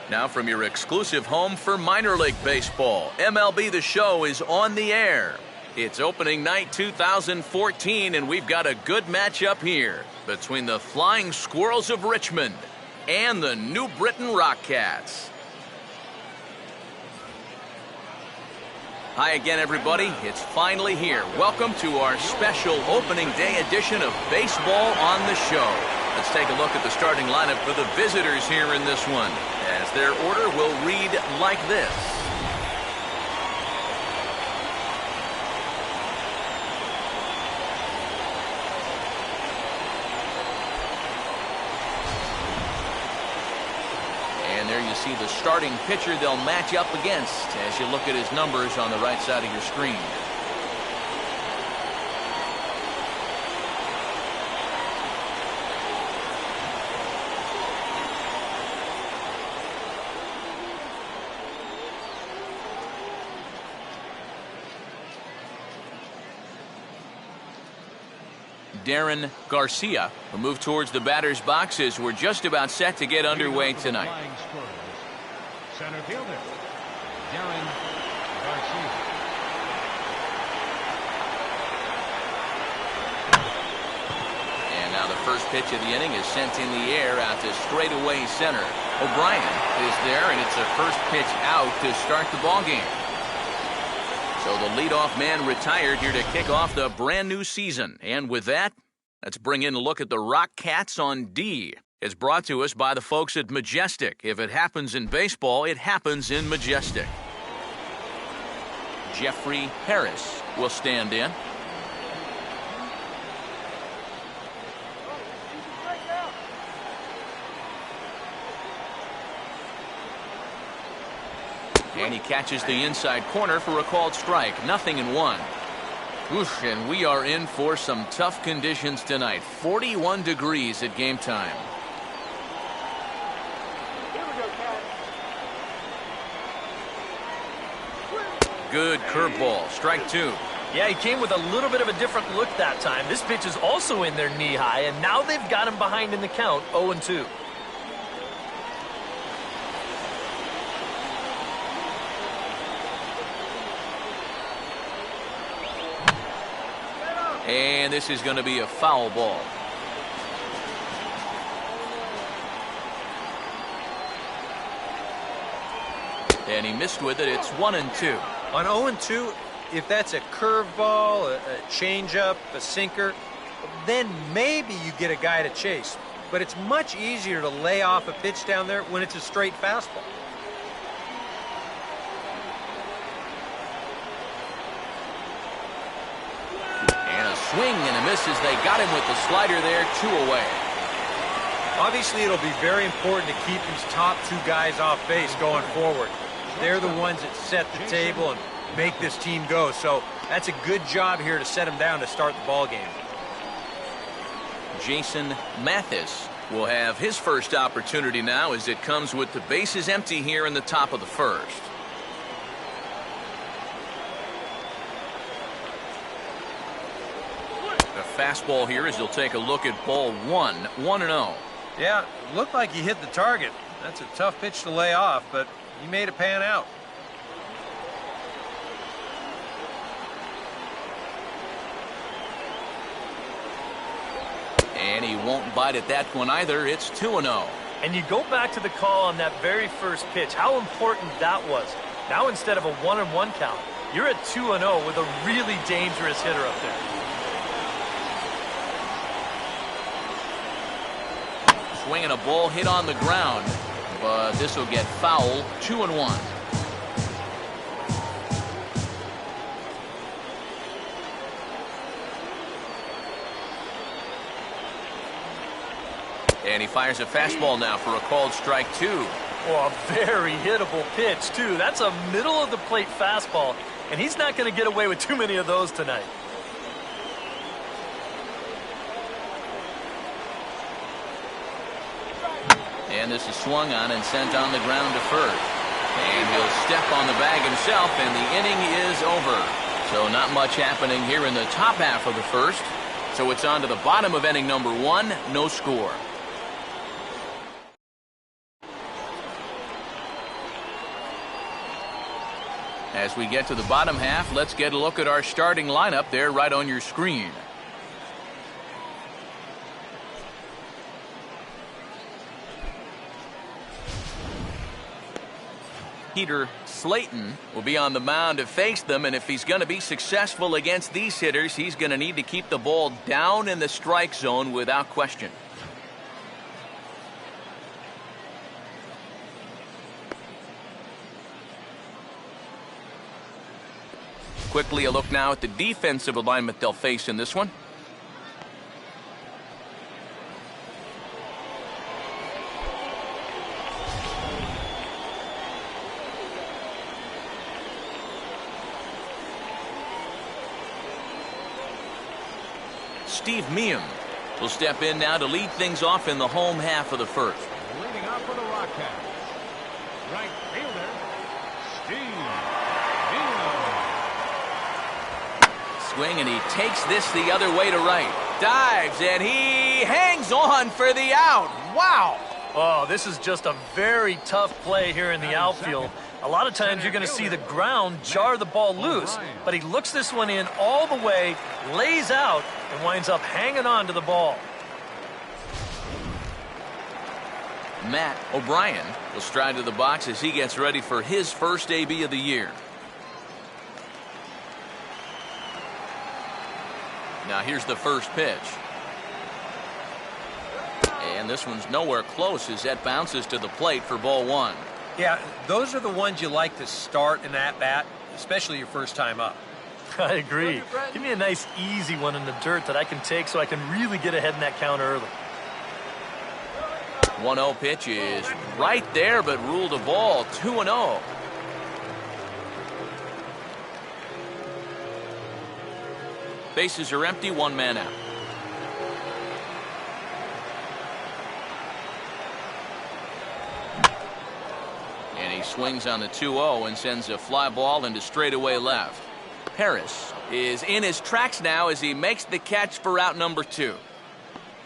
Now from your exclusive home for minor league baseball, MLB The Show is on the air. It's opening night 2014, and we've got a good matchup here between the Flying Squirrels of Richmond and the New Britain Rockcats. Hi again, everybody. It's finally here. Welcome to our special opening day edition of Baseball on the Show. Let's take a look at the starting lineup for the visitors here in this one, as their order will read like this. And there you see the starting pitcher they'll match up against as you look at his numbers on the right side of your screen. Darren Garcia will move towards the batter's box as we're just about set to get underway tonight. Center fielder, Darren Garcia. And now the first pitch of the inning is sent in the air out to straightaway center. O'Brien is there, and it's a first pitch out to start the ball game. So the leadoff man retired here to kick off the brand new season. And with that, let's bring in a look at the Rockcats on D. It's brought to us by the folks at Majestic. If it happens in baseball, it happens in Majestic. Jeffrey Harris will stand in. And he catches the inside corner for a called strike. 0-1. Oof, and we are in for some tough conditions tonight. 41 degrees at game time. Good curveball. Strike two. Yeah, he came with a little bit of a different look that time. This pitch is also in there knee high, and now they've got him behind in the count, 0-2. And this is going to be a foul ball. And he missed with it. It's 1-2. On 0-2, if that's a curveball, a changeup, a sinker, then maybe you get a guy to chase. But it's much easier to lay off a pitch down there when it's a straight fastball. Swing and a miss as they got him with the slider there, 2 away. Obviously, it'll be very important to keep these top two guys off base going forward. They're the ones that set the table and make this team go. So that's a good job here to set them down to start the ball game. Jason Mathis will have his first opportunity now as it comes with the bases empty here in the top of the first. Fastball here as you'll take a look at ball 1-0. Yeah, looked like he hit the target. That's a tough pitch to lay off, but he made it pan out. And he won't bite at that one either. It's 2-0. And you go back to the call on that very first pitch, how important that was. Now instead of a 1-1 count, you're at 2-0 with a really dangerous hitter up there. Swinging a ball hit on the ground, but this will get foul. 2-1. And he fires a fastball now for a called strike two. Oh, a very hittable pitch, too. That's a middle-of-the-plate fastball, and he's not going to get away with too many of those tonight. And this is swung on and sent on the ground to first. And he'll step on the bag himself, and the inning is over. So not much happening here in the top half of the first. So it's on to the bottom of inning number 1, no score. As we get to the bottom half, let's get a look at our starting lineup there right on your screen. Peter Slayton will be on the mound to face them, and if he's going to be successful against these hitters, he's going to need to keep the ball down in the strike zone without question. Quickly a look now at the defensive alignment they'll face in this one. Steve Meehan will step in now to lead things off in the home half of the first. Leading off for the Rockets, right fielder, Steve Meehan. Swing, and he takes this the other way to right. Dives, and he hangs on for the out. Wow! Oh, this is just a very tough play here in the outfield. A lot of times you're going to see the ground jar the ball loose, but he looks this one in all the way, lays out, and winds up hanging on to the ball. Matt O'Brien will stride to the box as he gets ready for his first AB of the year. Now here's the first pitch. And this one's nowhere close as that bounces to the plate for ball one. Yeah, those are the ones you like to start in that bat, especially your first time up. I agree. Give me a nice easy one in the dirt that I can take so I can really get ahead in that count early. 1-0 pitch is right there, but ruled a ball. 2-0. Bases are empty, one man out. And he swings on the 2-0 and sends a fly ball into straightaway left. Harris is in his tracks now as he makes the catch for out number 2.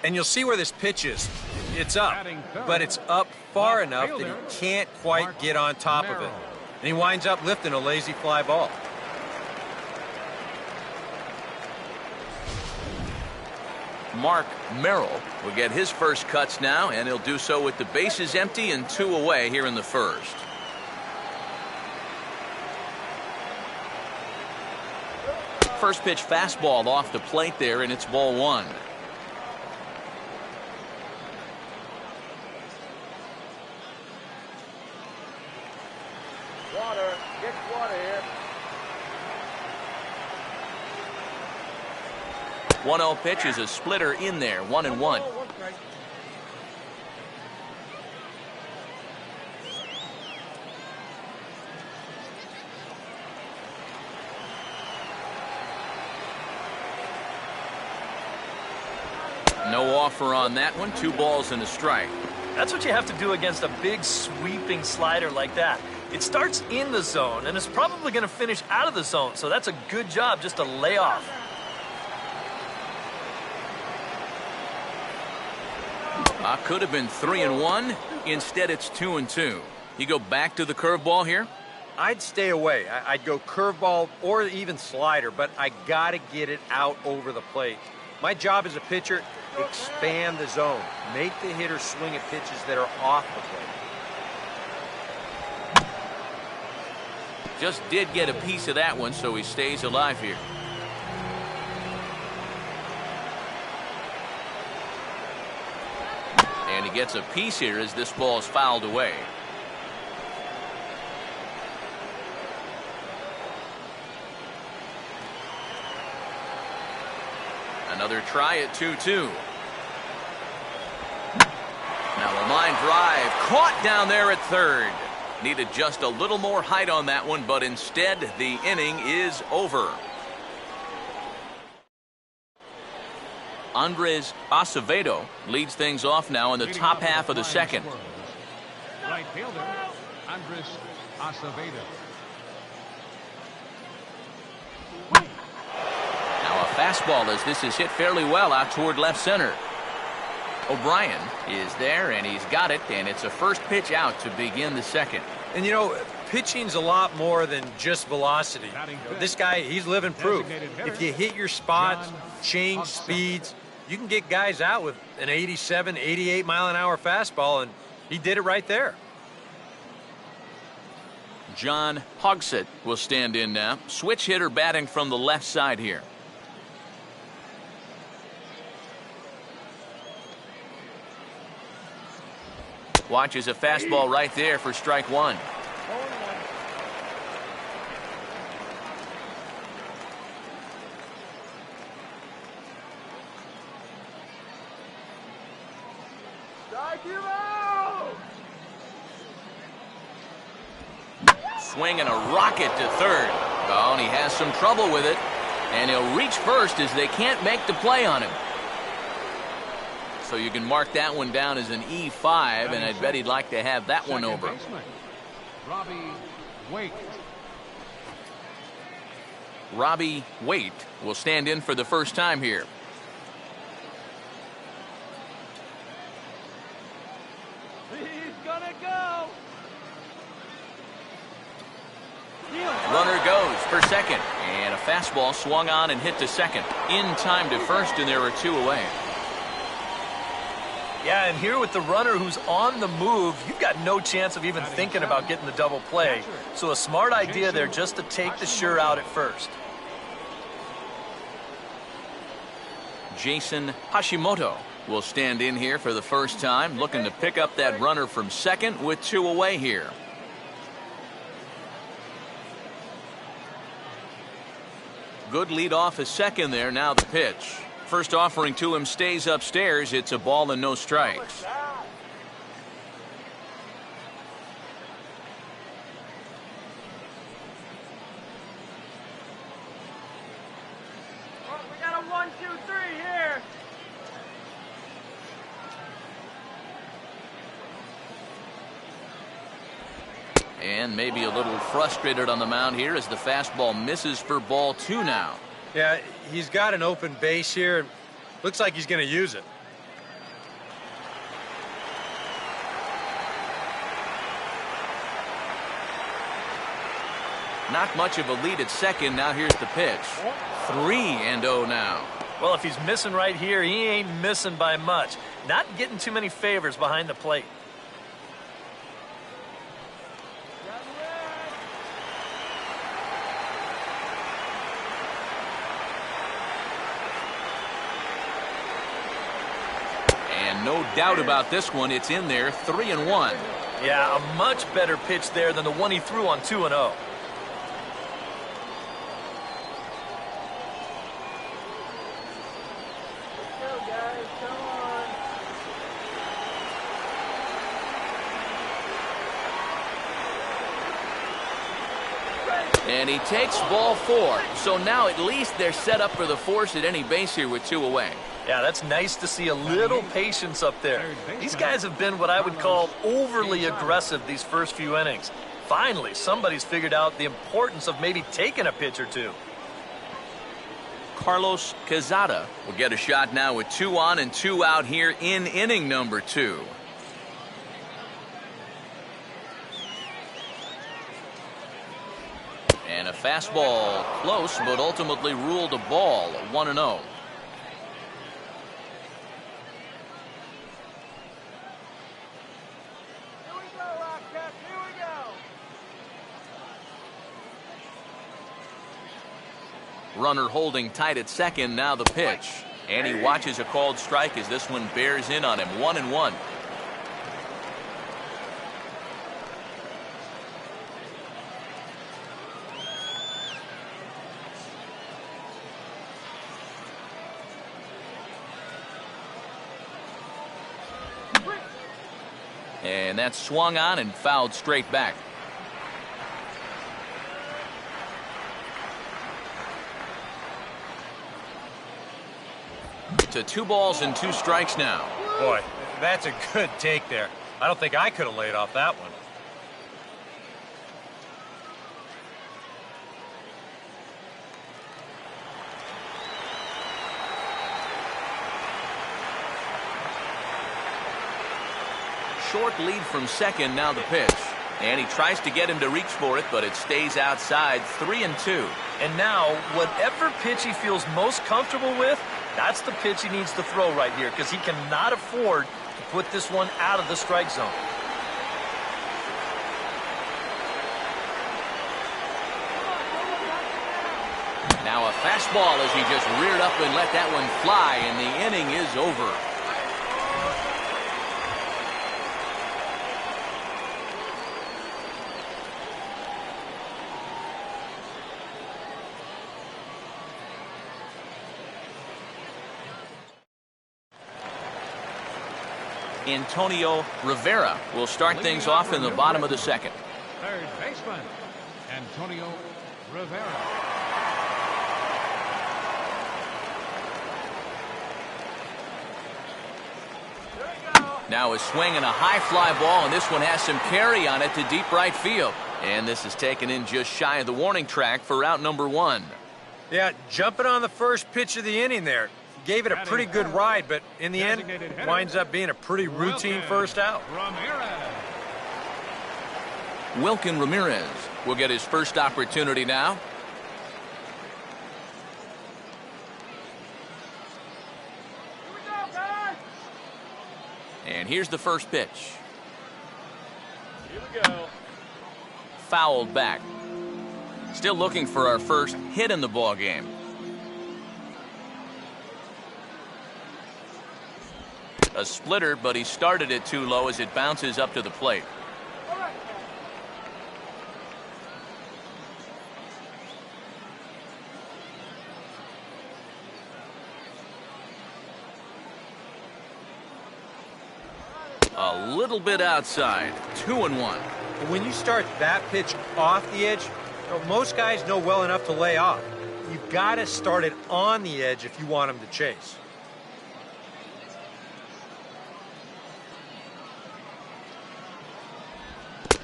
And you'll see where this pitch is. It's up, but it's up far enough that he can't quite get on top of it. And he winds up lifting a lazy fly ball. Mark Merrill will get his first cuts now, and he'll do so with the bases empty and 2 away here in the first. First pitch fastball off the plate there, and it's ball one. Water, get water here. 1-0 pitch is a splitter in there, 1-1. No offer on that one. 2 balls and a strike. That's what you have to do against a big sweeping slider like that. It starts in the zone and is probably going to finish out of the zone, so that's a good job just to lay off. Could have been 3-1. Instead, it's 2-2. You go back to the curveball here? I'd stay away. I'd go curveball or even slider, but I got to get it out over the plate. My job as a pitcher, expand the zone. Make the hitter swing at pitches that are off the plate. Just did get a piece of that one, so he stays alive here. And he gets a piece here as this ball is fouled away. Another try at 2-2. Now a line drive caught down there at third. Needed just a little more height on that one, but instead the inning is over. Andres Acevedo leads things off now in the top half of the second. Right fielder, Andres Acevedo. Now a fastball as this is hit fairly well out toward left center. O'Brien is there, and he's got it, and it's a first pitch out to begin the second. And you know, pitching's a lot more than just velocity. This guy, he's living proof. If you hit your spots, change speeds, you can get guys out with an 87, 88 mile an hour fastball, and he did it right there. John Hogsett will stand in now. Switch hitter batting from the left side here. Watches a fastball right there for strike one. Swing and a rocket to third. Oh, and he has some trouble with it. And he'll reach first as they can't make the play on him. So you can mark that one down as an E5, and I bet he'd like to have that one over. Robbie Waite will stand in for the first time here. Runner goes for second, and a fastball swung on and hit to second. In time to first, and there are two away. Yeah, and here with the runner who's on the move, you've got no chance of even thinking about getting the double play. So a smart idea there just to take the sure out at first. Jason Hashimoto will stand in here for the first time, looking to pick up that runner from second with two away here. Good lead off a second there. Now the pitch. First offering to him stays upstairs. It's a ball and no strikes. We got a 1, 2, 3 here. And maybe a little frustrated on the mound here as the fastball misses for ball two now. Yeah, he's got an open base here, and looks like he's going to use it. Not much of a lead at second. Now here's the pitch. 3-0 now. Well, if he's missing right here, he ain't missing by much. Not getting too many favors behind the plate. No doubt about this one. It's in there. 3-1. Yeah, a much better pitch there than the one he threw on 2-0. And he takes ball four. So now at least they're set up for the force at any base here with two away. Yeah, that's nice to see a little patience up there. These guys have been what I would call overly aggressive these first few innings. Finally, somebody's figured out the importance of maybe taking a pitch or two. Carlos Quezada will get a shot now with 2 on and 2 out here in inning number 2. And a fastball close, but ultimately ruled a ball. 1-0. Runner holding tight at second. Now the pitch. And he watches a called strike as this one bears in on him. 1-1. And that's swung on and fouled straight back. To 2 balls and 2 strikes now. Boy, that's a good take there. I don't think I could have laid off that one. Short lead from second. Now the pitch. And he tries to get him to reach for it, but it stays outside. 3-2. And now, whatever pitch he feels most comfortable with, that's the pitch he needs to throw right here, because he cannot afford to put this one out of the strike zone. Now a fastball as he just reared up and let that one fly, and the inning is over. Antonio Rivera will start things off in the bottom of the second. Third baseman, Antonio Rivera. Now a swing and a high fly ball, and this one has some carry on it to deep right field. And this is taken in just shy of the warning track for out number 1. Yeah, jumping on the first pitch of the inning there. Gave it a pretty good ride, but in the end, winds up being a pretty routine first out. Wilkin Ramirez will get his first opportunity now. And here's the first pitch. Here we go. Fouled back. Still looking for our first hit in the ball game. A splitter, but he started it too low as it bounces up to the plate. A little bit outside. 2-1. When you start that pitch off the edge, most guys know well enough to lay off. You've got to start it on the edge if you want them to chase.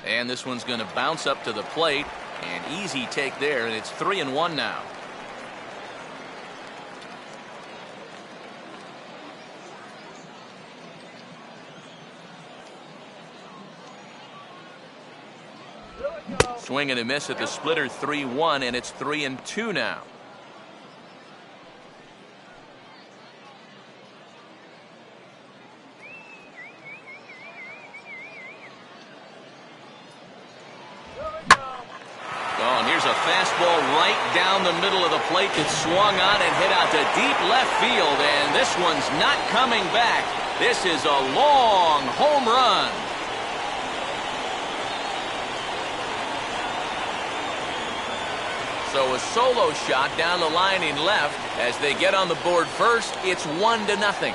And this one's going to bounce up to the plate. An easy take there, and it's 3-1 now. Swing and a miss at the splitter. 3-1, and it's 3-2 now. Fastball right down the middle of the plate that swung on and hit out to deep left field, and this one's not coming back. This is a long home run. So a solo shot down the line in left. As they get on the board first, it's 1-0.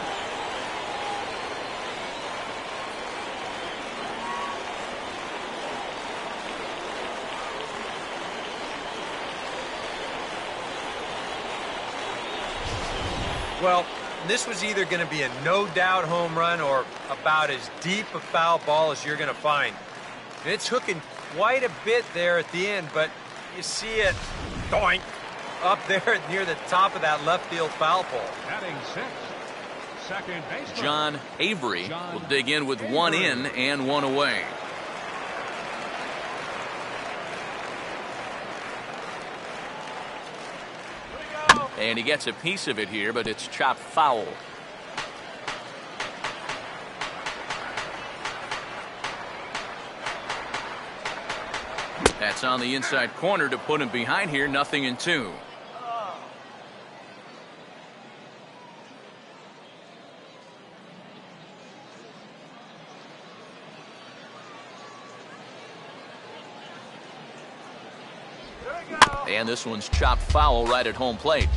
Well, this was either going to be a no-doubt home run or about as deep a foul ball as you're going to find. And it's hooking quite a bit there at the end, but you see it doink up there near the top of that left field foul pole. Batting six, second baseman John Avery will dig in with one in and one away. And he gets a piece of it here, but it's chopped foul. That's on the inside corner to put him behind here. 0-2. And this one's chopped foul right at home plate.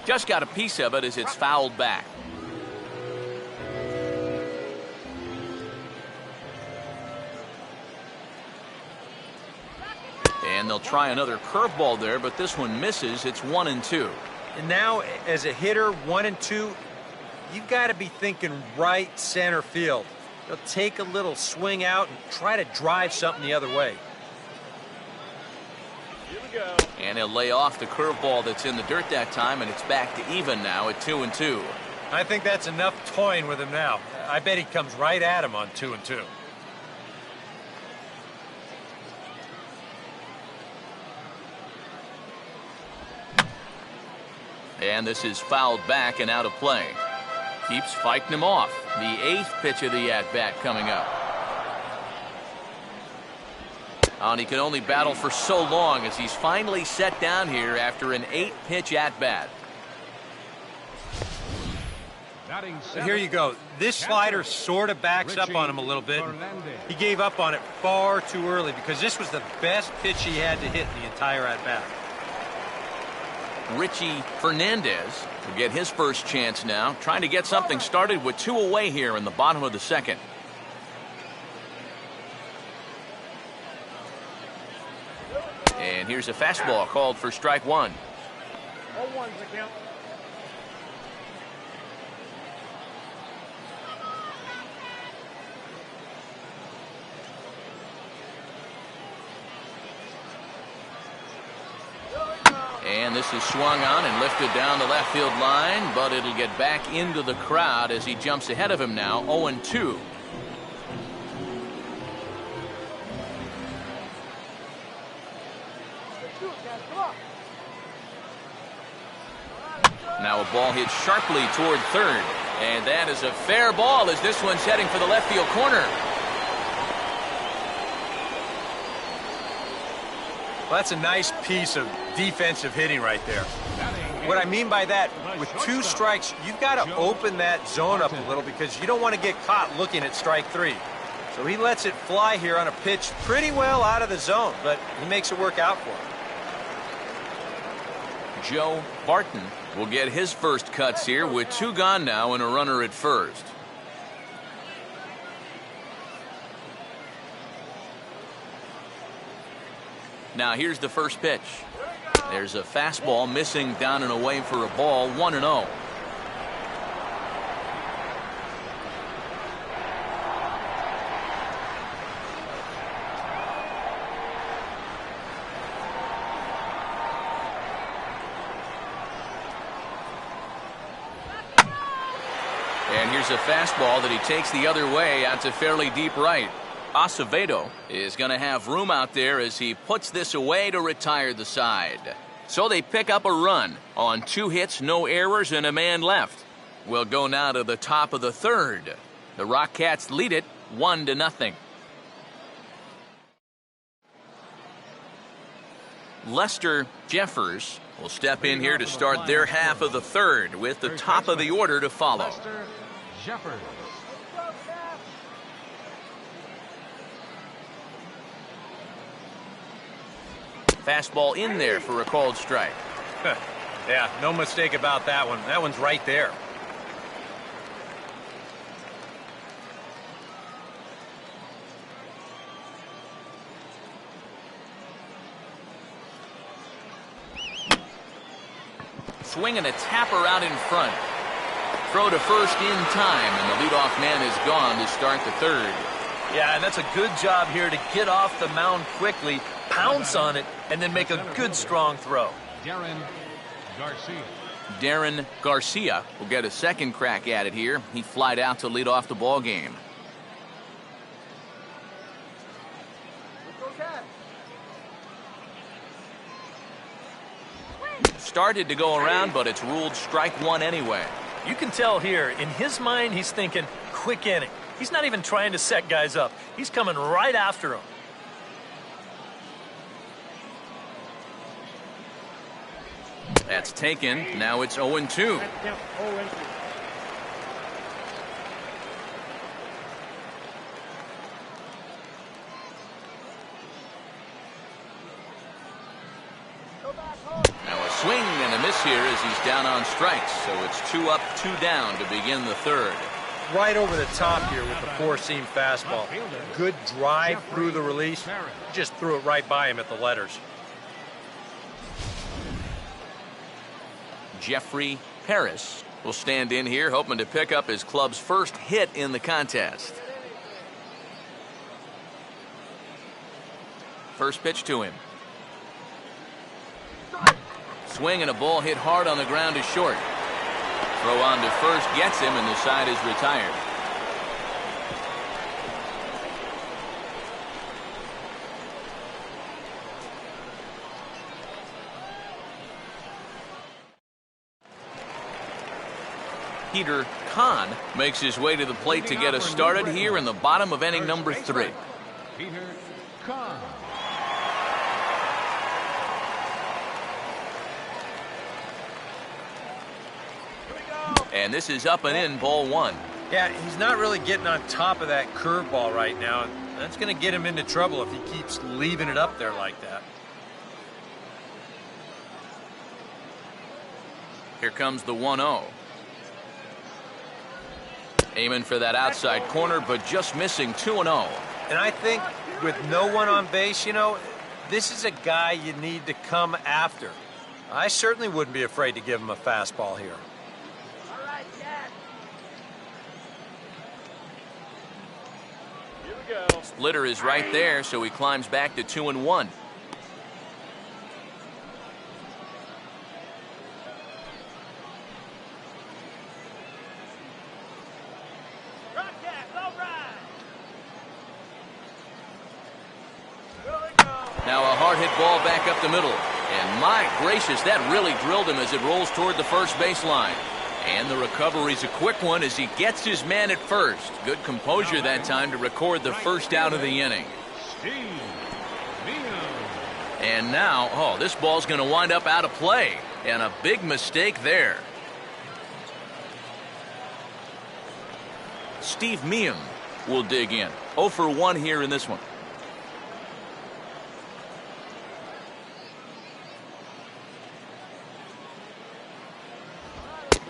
Just got a piece of it as it's fouled back. And they'll try another curveball there, but this one misses. It's 1-2. And now, as a hitter, 1-2, you've got to be thinking right center field. They'll take a little swing out and try to drive something the other way. Here we go. And he'll lay off the curveball that's in the dirt that time, and it's back to even now at 2-2. I think that's enough toying with him now. I bet he comes right at him on 2-2. And this is fouled back and out of play. Keeps fighting him off. The 8th pitch of the at-bat coming up. And he can only battle for so long as he's finally set down here after an 8-pitch at-bat. But here you go. This slider sort of backs up on him a little bit. He gave up on it far too early because this was the best pitch he had to hit in the entire at-bat. Richie Fernandez will get his first chance now, trying to get something started with 2 away here in the bottom of the 2nd. And here's a fastball called for strike 1. All ones account. And this is swung on and lifted down the left field line, but it'll get back into the crowd as he jumps ahead of him now, 0-2. Now a ball hit sharply toward third, and that is a fair ball as this one's heading for the left field corner. Well, that's a nice piece of defensive hitting right there. What I mean by that, with 2 strikes, you've got to open that zone up a little because you don't want to get caught looking at strike 3. So he lets it fly here on a pitch pretty well out of the zone, but he makes it work out for him. Joe Barton will get his first cuts here with 2 gone now and a runner at first. Now here's the first pitch. There's a fastball missing down and away for a ball, 1-0. And here's a fastball that he takes the other way out to fairly deep right. Acevedo is going to have room out there as he puts this away to retire the side. So they pick up a run on 2 hits, no errors, and a man left. We'll go now to the top of the 3rd. The Rockcats lead it 1-0. Lester Jeffers will step in here to start their half of the 3rd with the top of the order to follow. Lester Jeffers. Fastball in there for a called strike. Yeah, no mistake about that one. That one's right there. Swinging a tapper out in front. Throw to first in time, and the leadoff man is gone to start the 3rd. Yeah, and that's a good job here to get off the mound quickly, pounce on it, and then make a good, strong throw. Darren Garcia will get a second crack at it here. He flied out to lead off the ball game. Started to go around, but it's ruled strike 1 anyway. You can tell here, in his mind, he's thinking quick inning. He's not even trying to set guys up. He's coming right after them. That's taken. Now it's 0-2. Now a swing and a miss here as he's down on strikes. So it's 2 up, 2 down to begin the 3rd. Right over the top here with the 4-seam fastball. Good drive through the release. Just threw it right by him at the letters. Jeffrey Paris will stand in here, hoping to pick up his club's first hit in the contest. First pitch to him. Swing and a ball hit hard on the ground is short. Throw on to first gets him, and the side is retired. Peter Kahn makes his way to the plate to get us started here in the bottom of inning number 3. Peter Kahn. And this is up and in, ball 1. Yeah, he's not really getting on top of that curveball right now, and that's going to get him into trouble if he keeps leaving it up there like that. Here comes the 1-0. Aiming for that outside corner, but just missing 2-0. And I think with no one on base, you know, this is a guy you need to come after. I certainly wouldn't be afraid to give him a fastball here. All right, Dad. Here we go. Splitter is right there, so he climbs back to 2-1. Now a hard hit ball back up the middle. And my gracious, that really drilled him as it rolls toward the first baseline. And the recovery's a quick one as he gets his man at first. Good composure that time to record the first out of the inning. And now, oh, this ball's going to wind up out of play. And a big mistake there. Steve Meehan will dig in. 0 for 1 here in this one.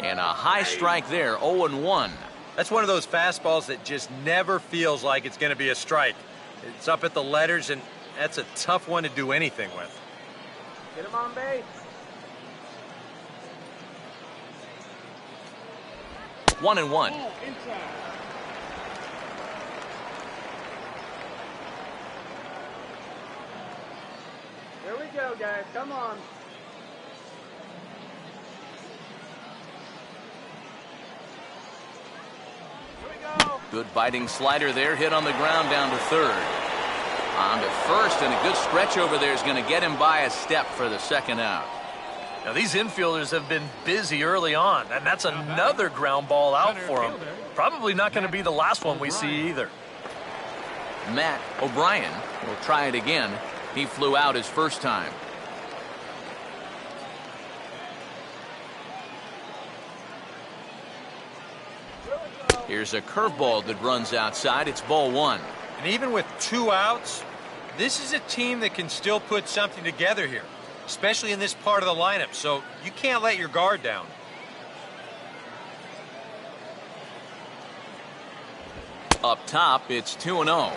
And a high strike there, 0-1. That's one of those fastballs that just never feels like it's going to be a strike. It's up at the letters, and that's a tough one to do anything with. Get him on base. 1-1. Inside. Here we go, guys. Come on. Good biting slider there, hit on the ground down to third. On to first, and a good stretch over there is going to get him by a step for the second out. Now, these infielders have been busy early on, and that's another ground ball out for them. Probably not going to be the last one we see either. Matt O'Brien will try it again. He flew out his first time. Here's a curveball that runs outside. It's ball 1. And even with 2 outs, this is a team that can still put something together here, especially in this part of the lineup, so you can't let your guard down. Up top, it's 2-0.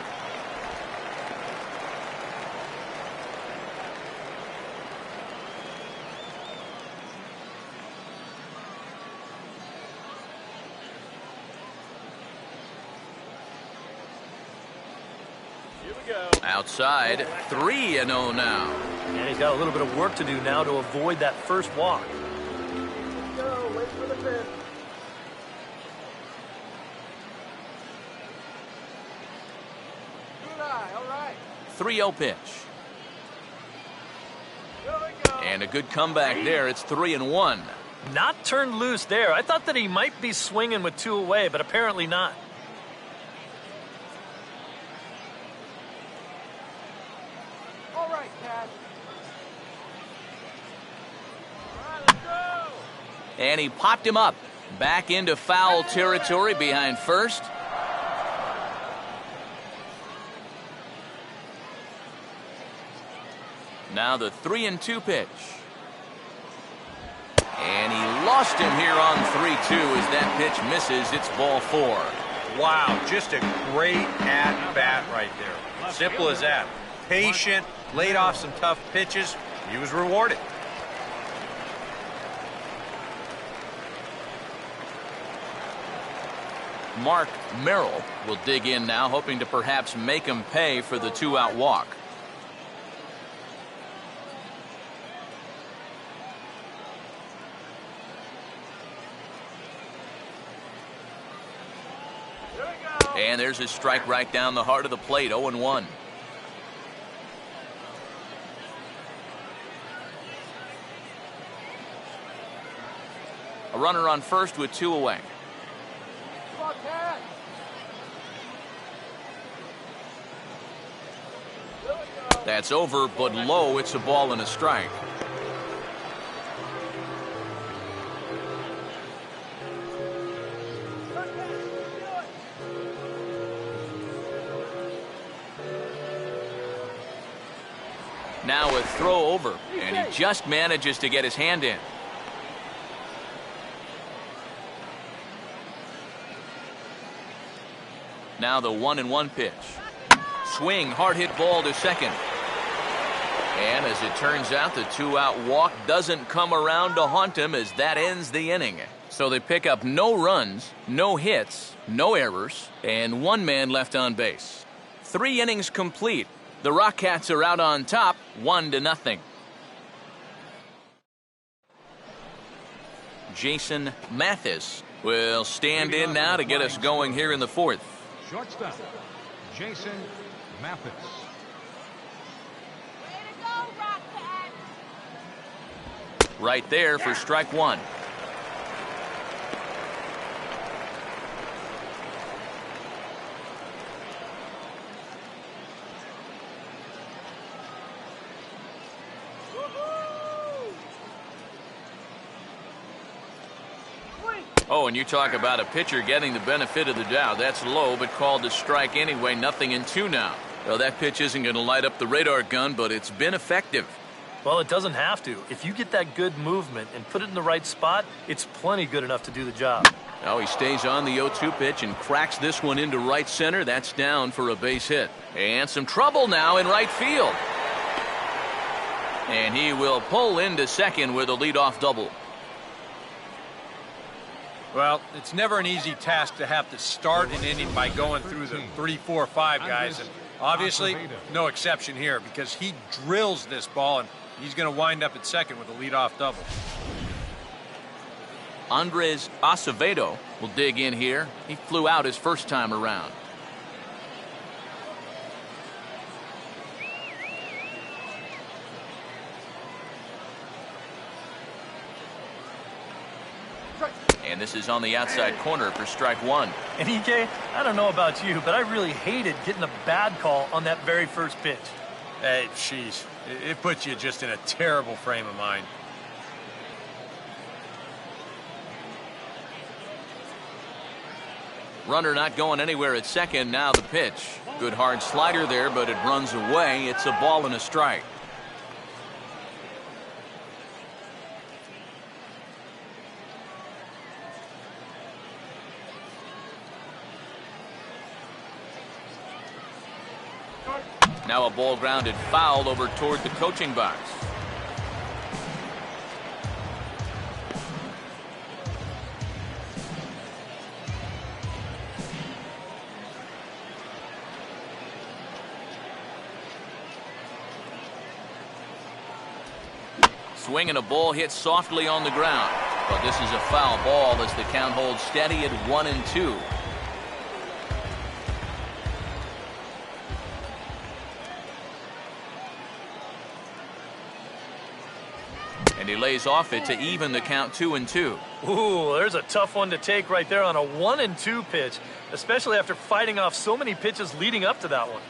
Outside, 3-0 now. And he's got a little bit of work to do now to avoid that first walk. Go. Wait for the pitch. Good eye. All right. 3-0 pitch. Here we go. And a good comeback there. It's 3-1. Not turned loose there. I thought that he might be swinging with 2 away, but apparently not. All right, Cat. All right, let's go. And he popped him up. Back into foul territory behind first. Now the 3-2 pitch. And he lost him here on 3-2 as that pitch misses. It's ball 4. Wow, just a great at-bat right there. Simple as that. Patient, laid off some tough pitches. He was rewarded. Mark Merrill will dig in now, hoping to perhaps make him pay for the 2-out walk. And there's a strike right down the heart of the plate, 0-1. A runner on first with 2 away. Come on, Cat. There we go. That's over, but low. It's a ball and a strike. Now a throw over, and he just manages to get his hand in. Now the 1-1 pitch. Swing, hard hit ball to second. And as it turns out, the 2-out walk doesn't come around to haunt him as that ends the inning. So they pick up no runs, no hits, no errors, and 1 man left on base. 3 innings complete. The Rockcats are out on top, 1-0. Jason Mathis will stand in now to get us going here in the 4th. Shortstop, Jason Mathis. Way to go, Rockcat. Right there for strike 1. Oh, and you talk about a pitcher getting the benefit of the doubt. That's low, but called a strike anyway. 0-2 now. Well, that pitch isn't going to light up the radar gun, but it's been effective. Well, it doesn't have to. If you get that good movement and put it in the right spot, it's plenty good enough to do the job. Now he stays on the 0-2 pitch and cracks this one into right center. That's down for a base hit. And some trouble now in right field. And he will pull into second with a leadoff double. Well, it's never an easy task to have to start an inning by going through the 3, 4, 5 guys. And obviously, no exception here because he drills this ball, and he's going to wind up at second with a leadoff double. Andres Acevedo will dig in here. He flew out his first time around. And this is on the outside corner for strike 1. And EK, I don't know about you, but I really hated getting a bad call on that very first pitch. Hey, jeez, it puts you just in a terrible frame of mind. Runner not going anywhere at second. Now the pitch. Good hard slider there, but it runs away. It's a ball and a strike. Now a ball grounded foul over toward the coaching box. Swing and a ball hit softly on the ground. But this is a foul ball as the count holds steady at 1-2. And he lays off it to even the count 2-2. Ooh, there's a tough one to take right there on a 1-2 pitch, especially after fighting off so many pitches leading up to that one.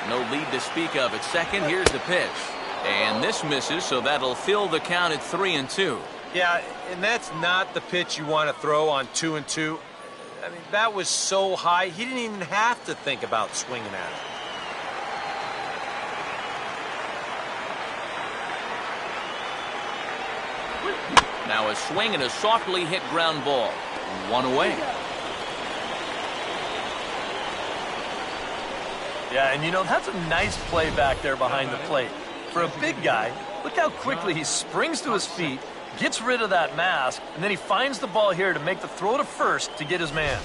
No lead to speak of at second. Here's the pitch. And this misses, so that'll fill the count at 3-2. Yeah, and that's not the pitch you want to throw on 2-2. I mean, that was so high, he didn't even have to think about swinging at it. Now a swing and a softly hit ground ball. 1 away. Yeah, and you know, that's a nice play back there behind the plate. For a big guy, look how quickly he springs to his feet, gets rid of that mask, and then he finds the ball here to make the throw to first to get his man.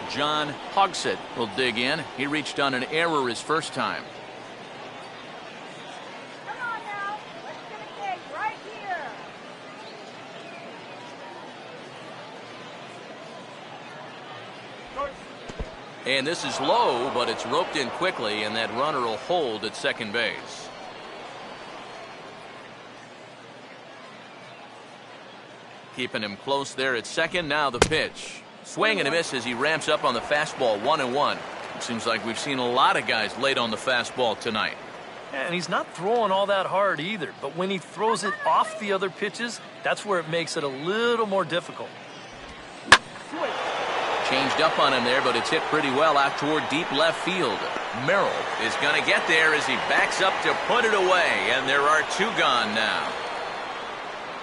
John Hogsett will dig in. He reached on an error his first time. Come on now. And this is low, but it's roped in quickly, and that runner will hold at second base. Keeping him close there at second. Now the pitch. Swing and a miss as he ramps up on the fastball. 1-1. It seems like we've seen a lot of guys late on the fastball tonight. And he's not throwing all that hard either, but when he throws it off the other pitches, that's where it makes it a little more difficult. Changed up on him there, but it's hit pretty well out toward deep left field. Merrill is going to get there as he backs up to put it away, and there are two gone now.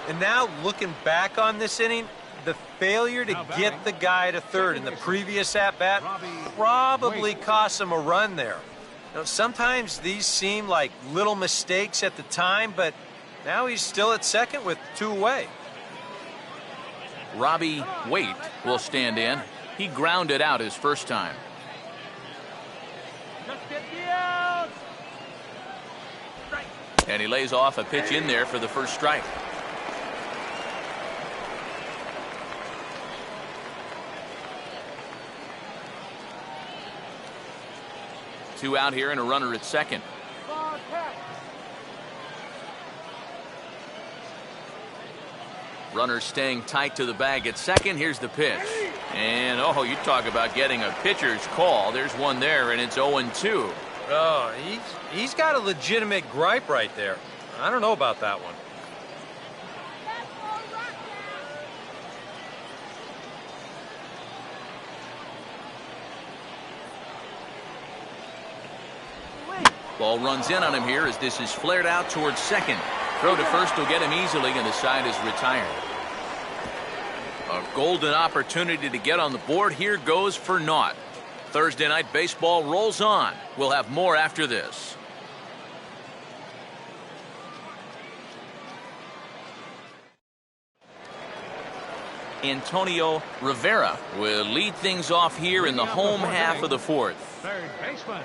And now, looking back on this inning, the failure to get the guy to third in the previous at-bat probably cost him a run there. Sometimes these seem like little mistakes at the time, but now he's still at second with two away. Robbie Waite will stand in. He grounded out his first time. And he lays off a pitch in there for the first strike. Two out here and a runner at second. Runner staying tight to the bag at second. Here's the pitch. And, oh, you talk about getting a pitcher's call. There's one there, and it's 0-2. Oh, he's got a legitimate gripe right there. I don't know about that one. Ball runs in on him here as this is flared out towards second. Throw to first will get him easily, and the side is retired. A golden opportunity to get on the board here goes for naught. Thursday Night Baseball rolls on. We'll have more after this. Antonio Rivera will lead things off here in the home half of the fourth. Third baseman,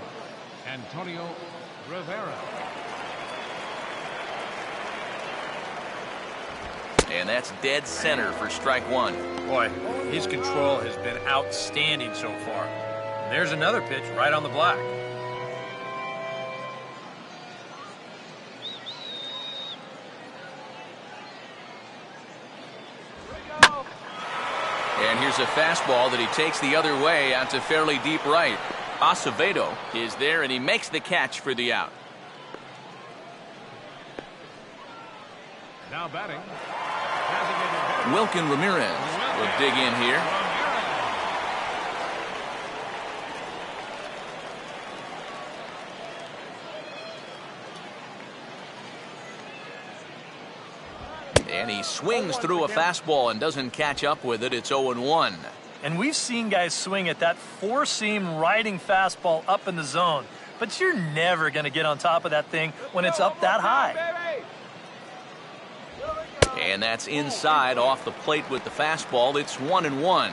Antonio Rivera. And that's dead center for strike one. Boy, his control has been outstanding so far. And there's another pitch right on the black. And here's a fastball that he takes the other way out to fairly deep right. Acevedo is there, and he makes the catch for the out. Now batting. Wilkin Ramirez will dig in here. And he swings through a fastball and doesn't catch up with it. It's 0-1. And we've seen guys swing at that four-seam riding fastball up in the zone, but you're never going to get on top of that thing when it's up that high. And that's inside off the plate with the fastball. It's 1-1.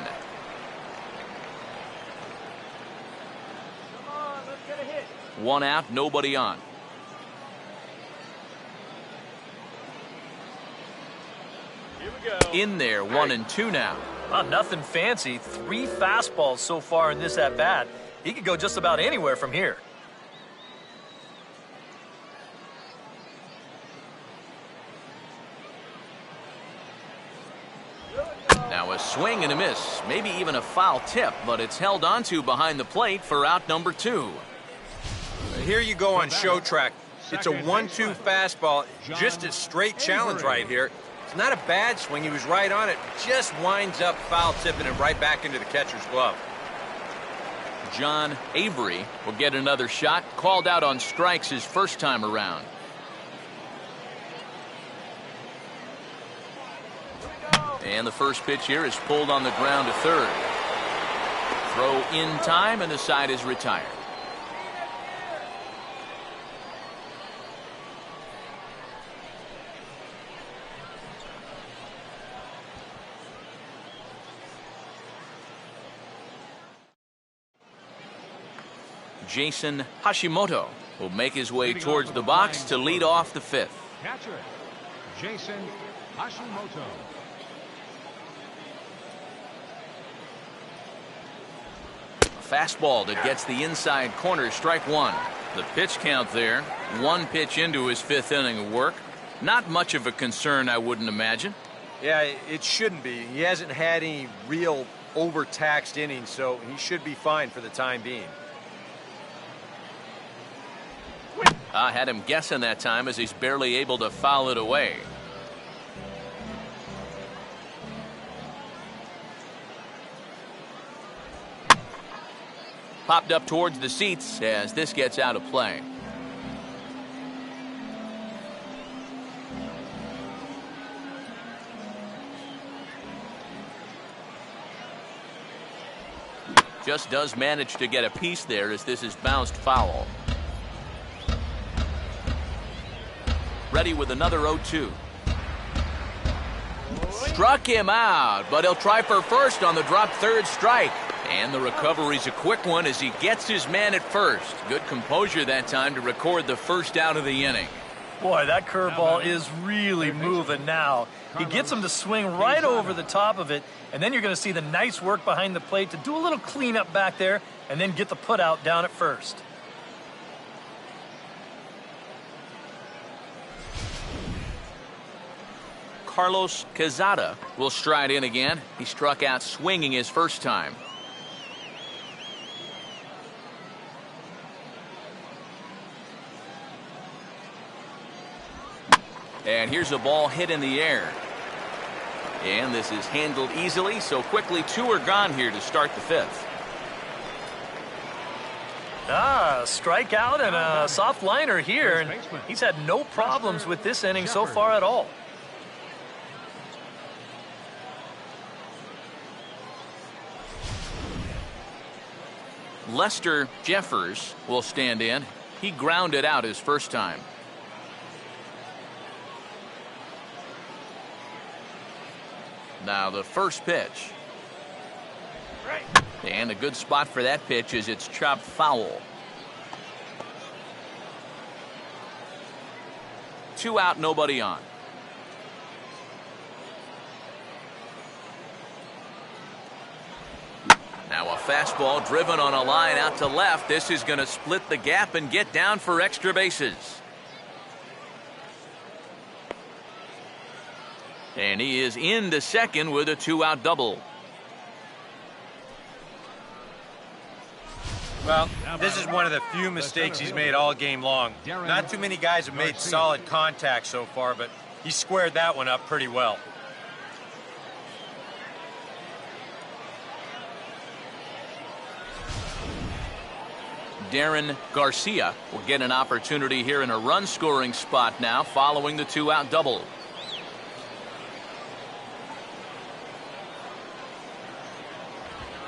One out, nobody on. In there, 1-2 now. Nothing fancy. 3 fastballs so far in this at-bat. He could go just about anywhere from here. Now a swing and a miss, maybe even a foul tip, but it's held onto behind the plate for out number 2. Here you go on show track. It's a 1-2 fastball, just a straight challenge right here. It's not a bad swing. He was right on it. Just winds up foul tipping it right back into the catcher's glove. John Avery will get another shot. Called out on strikes his first time around. And the first pitch here is pulled on the ground to third. Throw in time, and the side is retired. Jason Hashimoto will make his way towards the box to lead off the 5th. Catcher, Jason Hashimoto. fastball that gets the inside corner, strike one. The pitch count there, one pitch into his fifth inning of work. Not much of a concern, I wouldn't imagine. Yeah, it shouldn't be. He hasn't had any real overtaxed innings, so he should be fine for the time being. I had him guessing that time as he's barely able to foul it away. Popped up towards the seats as this gets out of play. Just does manage to get a piece there as this is bounced foul. Ready with another 0-2. Struck him out, but he'll try for first on the drop third strike. And the recovery's a quick one as he gets his man at first. Good composure that time to record the first out of the inning. Boy, that curveball is really moving now. He gets him to swing right over the top of it, and then you're going to see the nice work behind the plate to do a little cleanup back there and then get the put out down at first. Carlos Quezada will stride in again. He struck out swinging his first time. And here's a ball hit in the air. And this is handled easily, so quickly two are gone here to start the fifth. Strikeout and a soft liner here, and he's had no problems with this inning so far at all. Lester Jeffers will stand in. He grounded out his first time. Now the first pitch. And a good spot for that pitch as it's chopped foul. 2 out, nobody on. Now a fastball driven on a line out to left. This is going to split the gap and get down for extra bases. And he is into second with a 2-out double. Well, this is one of the few mistakes he's made all game long. Not too many guys have made solid contact so far, but he squared that one up pretty well. Darren Garcia will get an opportunity here in a run-scoring spot now following the 2-out double.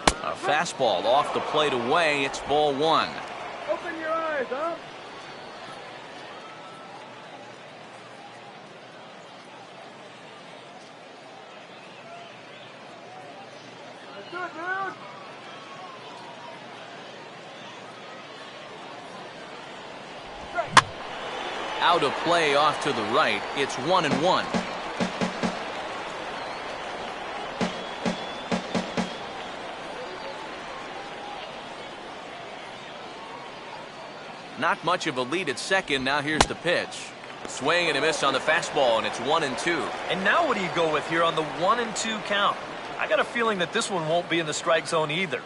A fastball off the plate away. It's ball one. Open your eyes, huh? That's good, dude. Out of play off to the right. It's 1-1. Not much of a lead at second. Now here's the pitch. Swing and a miss on the fastball, and it's 1-2. And now what do you go with here on the 1-2 count? I got a feeling that this one won't be in the strike zone either.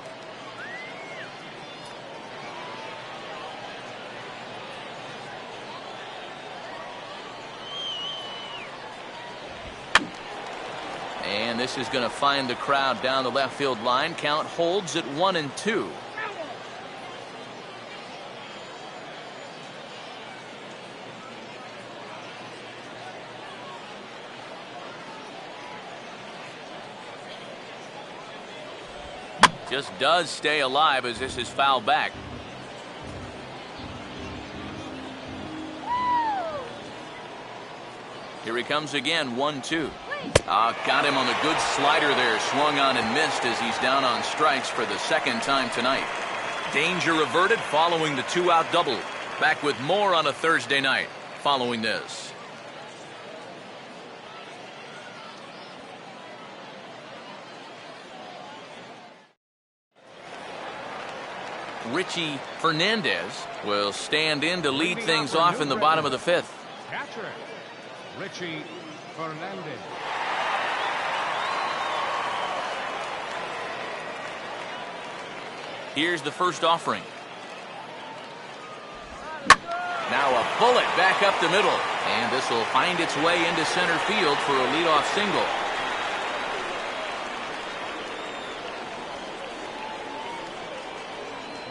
And this is going to find the crowd down the left field line. Count holds at 1-2. Just does stay alive as this is fouled back. Here he comes again, 1-2. Got him on the good slider there, swung on and missed as he's down on strikes for the second time tonight. Danger averted following the 2-out double. Back with more on a Thursday night following this. Richie Fernandez will stand in to lead things off in the bottom of the fifth. Catcher, Richie Fernandez. Here's the first offering. Now a bullet back up the middle. And this will find its way into center field for a leadoff single.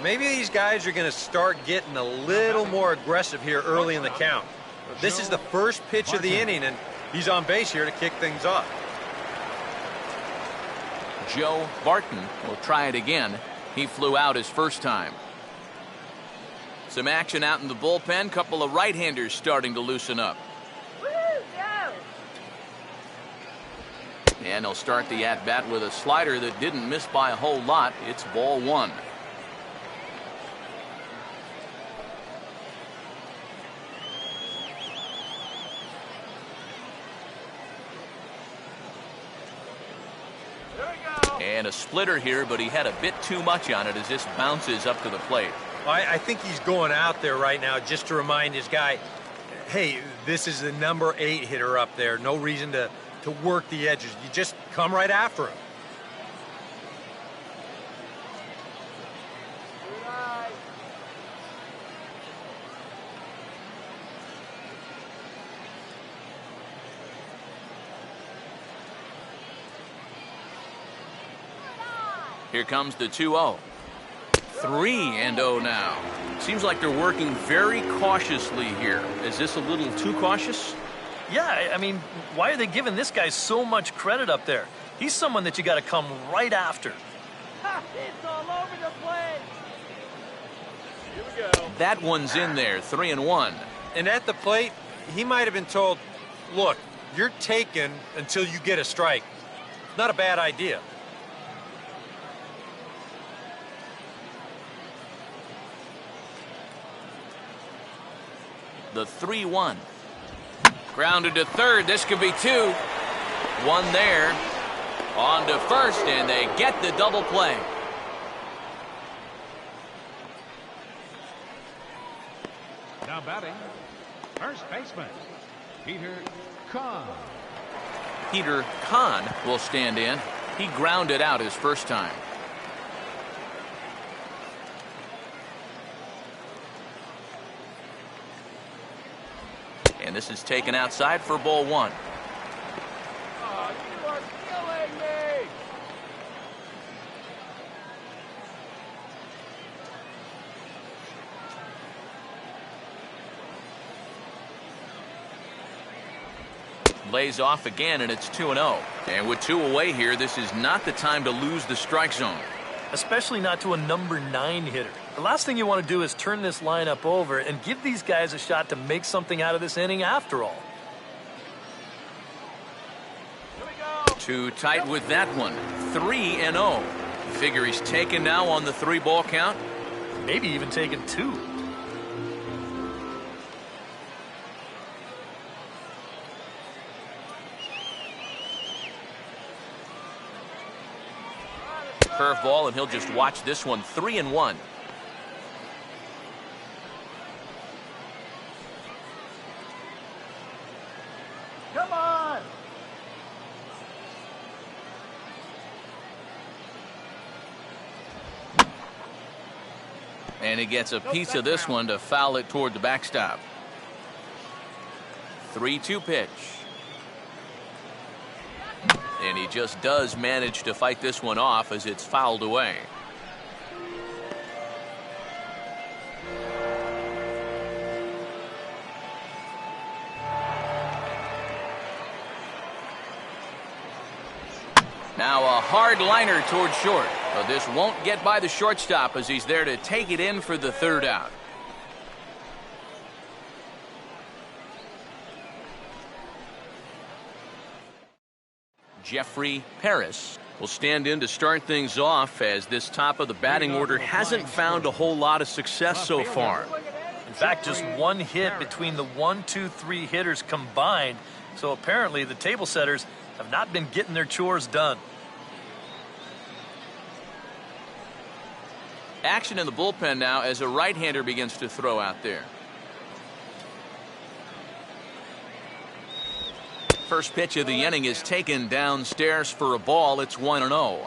Maybe these guys are going to start getting a little more aggressive here early in the count. This is the first pitch of the inning, and he's on base here to kick things off. Joe Barton will try it again. He flew out his first time. Some action out in the bullpen. Couple of right-handers starting to loosen up. And he'll start the at-bat with a slider that didn't miss by a whole lot. It's ball one. And a splitter here, but he had a bit too much on it as this bounces up to the plate. I think he's going out there right now just to remind his guy, hey, this is the number 8 hitter up there. No reason to work the edges. You just come right after him. Here comes the 2-0. 3-0 now. Seems like they're working very cautiously here. Is this a little too cautious? Yeah, I mean, why are they giving this guy so much credit up there? He's someone that you got to come right after. It's all over the place. Here we go. That one's in there, 3-1. And at the plate, he might have been told, look, you're taken until you get a strike. Not a bad idea. The 3-1. Grounded to third. This could be 2. One there. On to first, and they get the double play. Now batting, first baseman, Peter Kahn. Peter Kahn will stand in. He grounded out his first time. And this is taken outside for ball one. Oh, you are killing me. Lays off again, and it's 2-0. And with 2 away here, this is not the time to lose the strike zone. Especially not to a number 9 hitter. The last thing you want to do is turn this lineup over and give these guys a shot to make something out of this inning after all. Here we go. Too tight with that one. 3-0. Figure he's taken now on the 3-ball count. Maybe even taking 2. Curveball, and he'll just watch this one. 3-1. Come on. And he gets a piece of this one to foul it toward the backstop. 3-2 pitch. And he just does manage to fight this one off as it's fouled away. Now a hard liner toward short. But this won't get by the shortstop as he's there to take it in for the 3rd out. Jeffrey Paris will stand in to start things off as this top of the batting order hasn't found a whole lot of success so far. In fact, just 1 hit between the 1, 2, 3 hitters combined. So apparently the table setters have not been getting their chores done. Action in the bullpen now as a right-hander begins to throw out there. First pitch of the inning is taken downstairs for a ball. It's 1-0.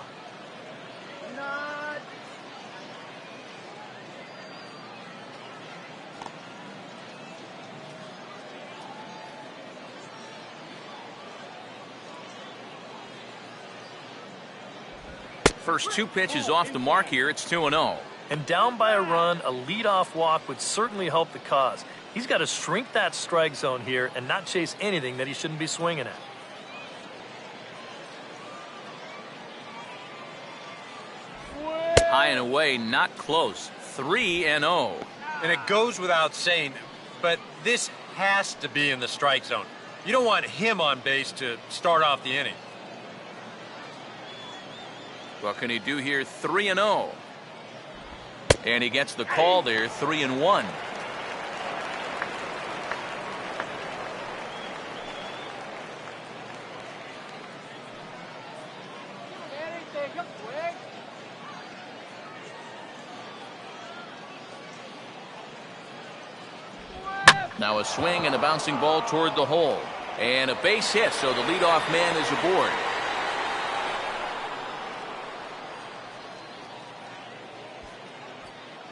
First two pitches off the mark here. It's 2-0. And down by a run, a leadoff walk would certainly help the cause. He's got to shrink that strike zone here and not chase anything that he shouldn't be swinging at. High and away, not close. 3-0. And it goes without saying, but this has to be in the strike zone. You don't want him on base to start off the inning. What can he do here? 3-0. And he gets the call there. 3-1. Now a swing and a bouncing ball toward the hole. And a base hit, so the leadoff man is aboard.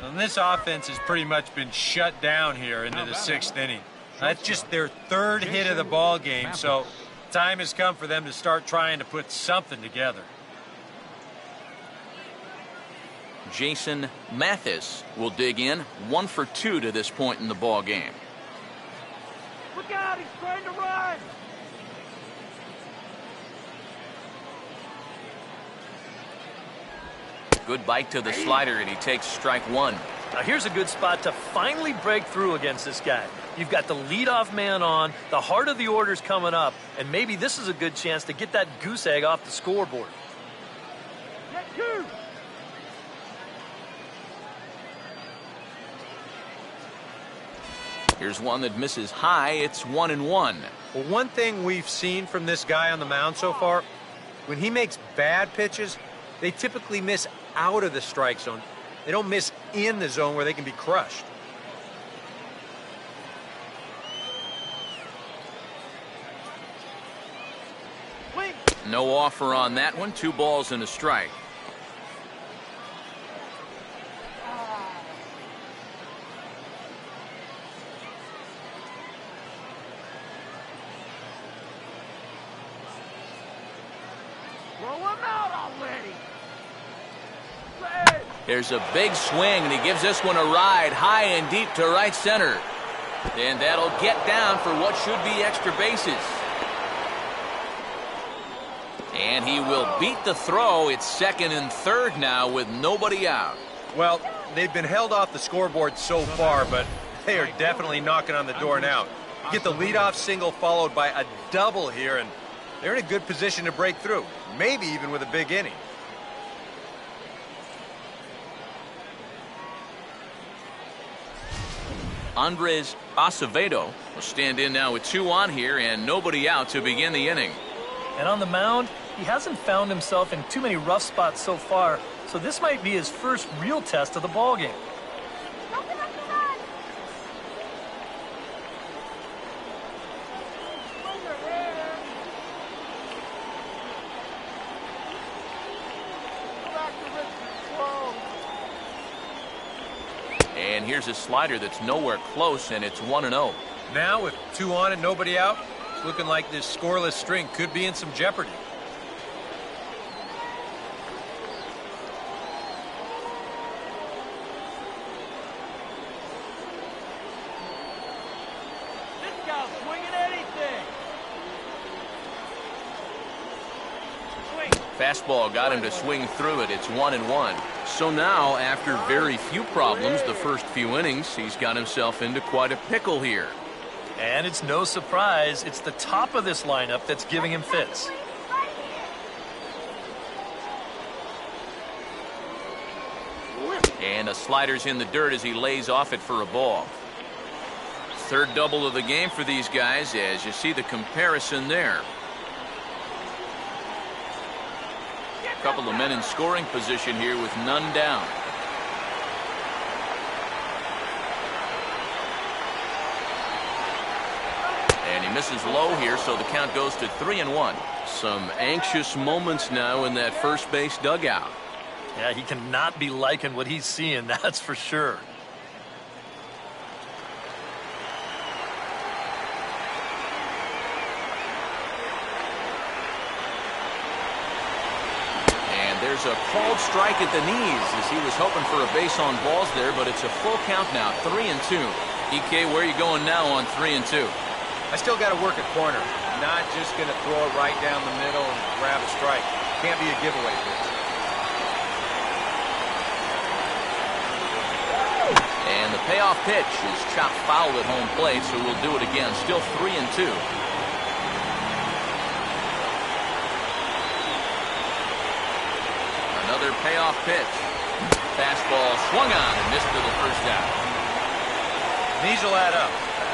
And this offense has pretty much been shut down here into the sixth inning. That's just their third hit of the ball game, so time has come for them to start trying to put something together. Jason Mathis will dig in. 1 for 2 to this point in the ball game. Look out, he's trying to run. Good bite to the slider, and he takes strike 1. Now here's a good spot to finally break through against this guy. You've got the leadoff man on, the heart of the order's coming up, and maybe this is a good chance to get that goose egg off the scoreboard. Get 2. Here's one that misses high. It's 1-1. Well, one thing we've seen from this guy on the mound so far, when he makes bad pitches, they typically miss out of the strike zone. They don't miss in the zone where they can be crushed. No offer on that one. 2 balls and a strike. Throw him out already. There's a big swing, and he gives this one a ride high and deep to right center. And that'll get down for what should be extra bases. And he will beat the throw. It's second and third now with nobody out. Well, they've been held off the scoreboard so far, but they are definitely knocking on the door now. Get the leadoff single followed by a double here, and they're in a good position to break through, maybe even with a big inning. Andres Acevedo will stand in now with 2 on here and nobody out to begin the inning. And on the mound, he hasn't found himself in too many rough spots so far, so this might be his first real test of the ball game. And here's a slider that's nowhere close, and it's 1-0. Now with 2 on and nobody out, it's looking like this scoreless string could be in some jeopardy. This guy's swinging anything. Swing. Fastball got him to swing through it. It's 1-1. So now, after very few problems the first few innings, he's got himself into quite a pickle here. And it's no surprise, it's the top of this lineup that's giving him fits. And a slider's in the dirt as he lays off it for a ball. Third double of the game for these guys, as you see the comparison there. A couple of men in scoring position here with none down. And he misses low here, so the count goes to 3-1. Some anxious moments now in that first base dugout. Yeah, he cannot be liking what he's seeing, that's for sure. And there's a called strike at the knees as he was hoping for a base on balls there, but it's a full count now, 3-2. EK, where are you going now on 3-2? I still got to work a corner. Not just going to throw it right down the middle and grab a strike. Can't be a giveaway pitch. And the payoff pitch is chopped foul at home plate, so we'll do it again. Still 3-2. Another payoff pitch. Fastball swung on and missed for the first out. These will add up.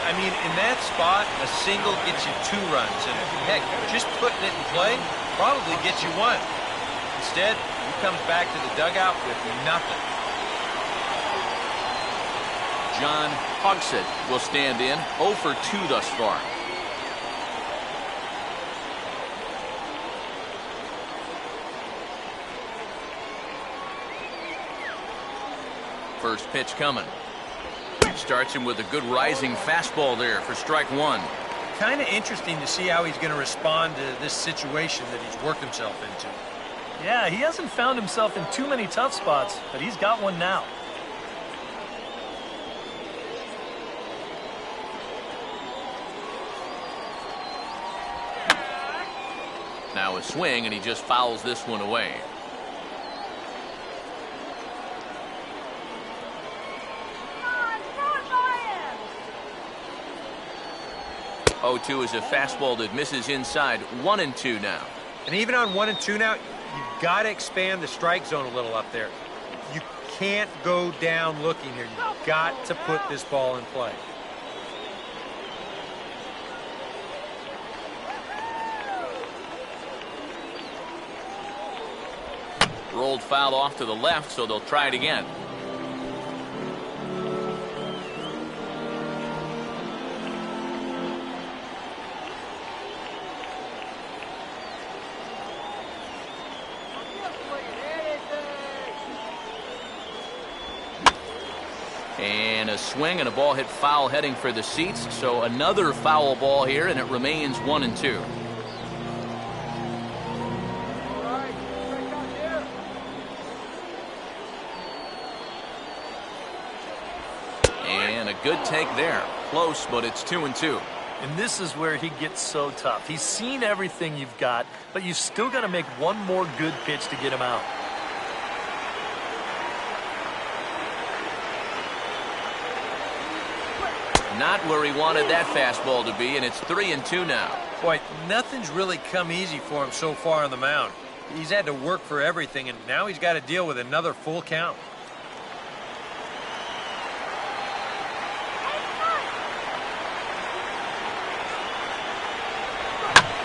I mean, in that spot, a single gets you 2 runs. And heck, just putting it in play probably gets you 1. Instead, he comes back to the dugout with nothing. John Hogsett will stand in, 0 for 2 thus far. First pitch coming. Starts him with a good rising fastball there for strike 1. Kind of interesting to see how he's going to respond to this situation that he's worked himself into. Yeah, he hasn't found himself in too many tough spots, but he's got one now. Now a swing, and he just fouls this one away. 0-2 is a fastball that misses inside. 1-2 now. And even on 1-2 now, you've got to expand the strike zone a little up there. You can't go down looking here. You've got to put this ball in play. Rolled foul off to the left, so they'll try it again. And a swing and a ball hit foul heading for the seats. So another foul ball here, and it remains 1-2. And a good take there. Close, but it's 2-2. And this is where he gets so tough. He's seen everything you've got, but you've still got to make one more good pitch to get him out. Not where he wanted that fastball to be, and it's 3-2 now. Boy, nothing's really come easy for him so far on the mound. He's had to work for everything, and now he's got to deal with another full count.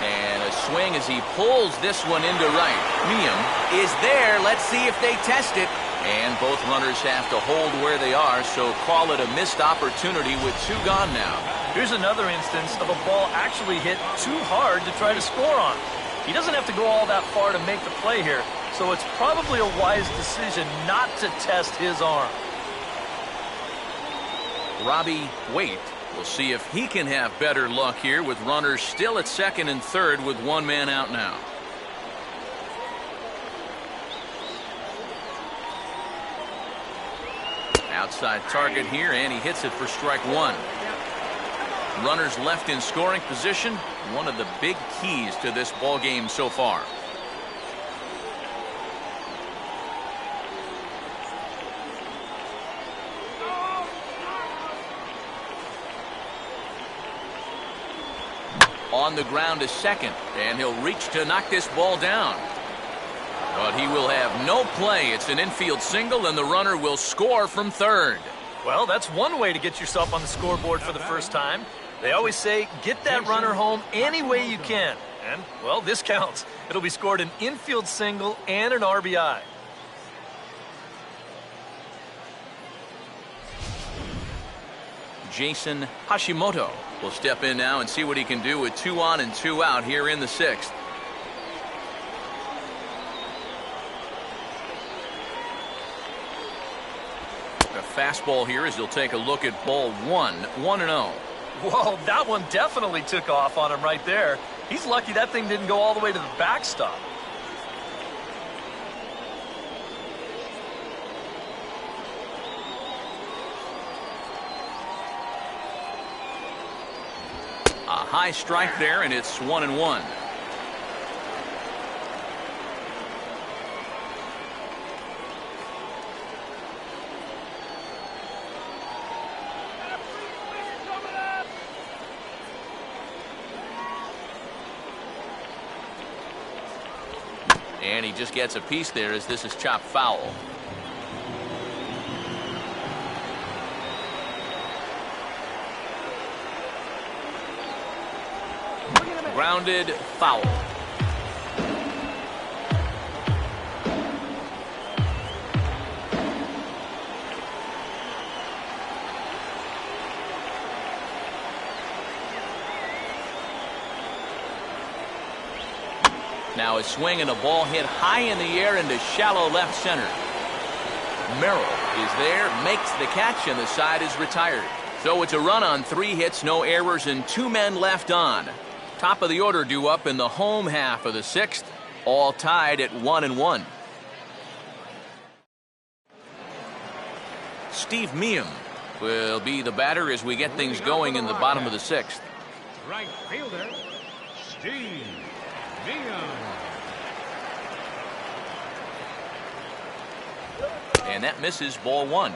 And a swing as he pulls this one into right. Meehan is there. Let's see if they test it. And both runners have to hold where they are, so call it a missed opportunity with 2 gone now. Here's another instance of a ball actually hit too hard to try to score on. He doesn't have to go all that far to make the play here, so it's probably a wise decision not to test his arm. Robbie Waite will see if he can have better luck here with runners still at second and third with 1 man out now. Outside target here, and he hits it for strike 1. Runners left in scoring position, one of the big keys to this ball game so far. On the ground is second, and he'll reach to knock this ball down. But he will have no play. It's an infield single, and the runner will score from third. Well, that's one way to get yourself on the scoreboard for the first time. They always say, get that runner home any way you can. And, well, this counts. It'll be scored an infield single and an RBI. Jason Hashimoto will step in now and see what he can do with 2 on and 2 out here in the 6th. A fastball here as he'll take a look at ball 1, 1-0. Whoa, that one definitely took off on him right there. He's lucky that thing didn't go all the way to the backstop. A high strike there, and it's 1-1. And he just gets a piece there as this is chopped foul. Grounded foul. Now a swing and a ball hit high in the air into shallow left center. Merrill is there, makes the catch, and the side is retired. So it's a run on 3 hits, no errors, and 2 men left on. Top of the order due up in the home half of the 6th, all tied at 1-1. Steve Meehan will be the batter as we get things going in the bottom of the 6th. Right fielder, Steve Meehan. And that misses ball 1.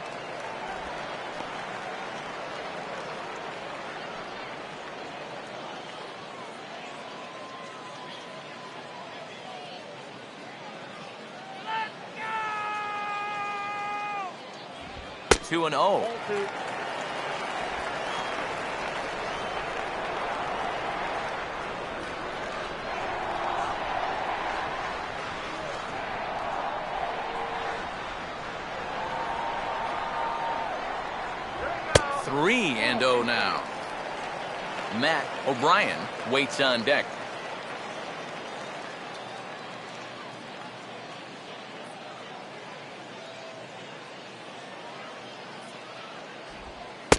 Let's go! 2-0. 3-0 now. Matt O'Brien waits on deck.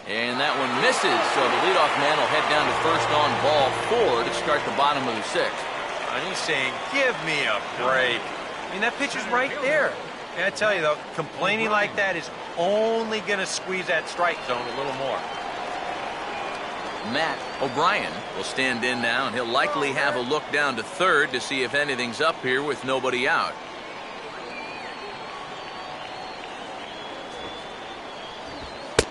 And that one misses, so the leadoff man will head down to first on ball 4 to start the bottom of the 6th. And he's saying, give me a break. I mean, that pitch is right there. And I tell you, though, complaining like that is only going to squeeze that strike zone a little more. Matt O'Brien will stand in now, and he'll likely have a look down to third to see if anything's up here with nobody out.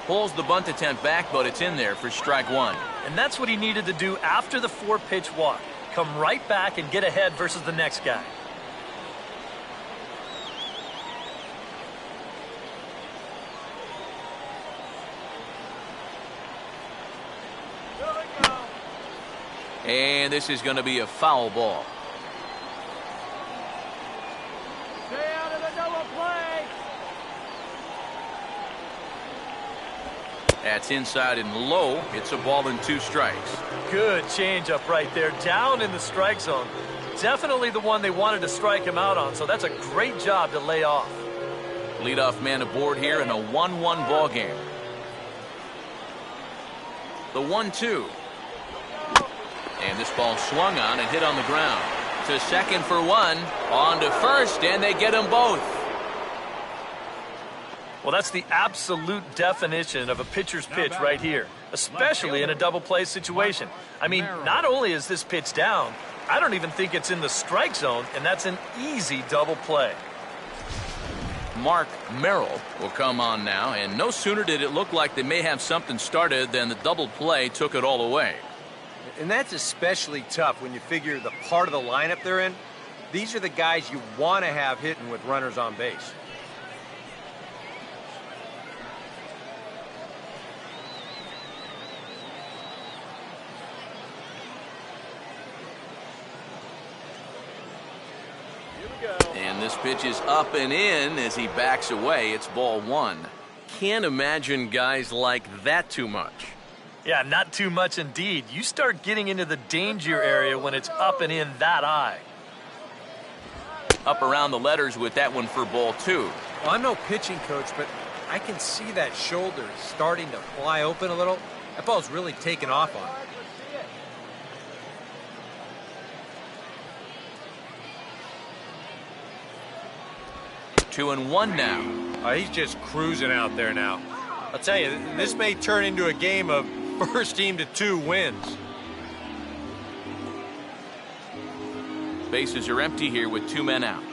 Pulls the bunt attempt back, but it's in there for strike 1. And that's what he needed to do after the 4-pitch walk. Come right back and get ahead versus the next guy. And this is going to be a foul ball. Stay out of the double play! That's inside and low. It's a ball and 2 strikes. Good changeup right there, down in the strike zone. Definitely the one they wanted to strike him out on, so that's a great job to lay off. Leadoff man aboard here in a 1-1 ball game. The 1-2. And this ball swung on and hit on the ground. To second for 1, on to first, and they get them both. Well, that's the absolute definition of a pitcher's pitch right here, especially in a double play situation. I mean, not only is this pitch down, I don't even think it's in the strike zone, and that's an easy double play. Mark Merrill will come on now, and no sooner did it look like they may have something started than the double play took it all away. And that's especially tough when you figure the part of the lineup they're in. These are the guys you want to have hitting with runners on base. And this pitch is up and in as he backs away. It's ball 1. Can't imagine guys like that too much. Yeah, not too much indeed. You start getting into the danger area when it's up and in that high. Up around the letters with that one for ball 2. Well, I'm no pitching coach, but I can see that shoulder starting to fly open a little. That ball's really taken off on him. 2-1 now. He's just cruising out there now. I'll tell you, this may turn into a game of first team to 2 wins. Bases are empty here with 2 men out.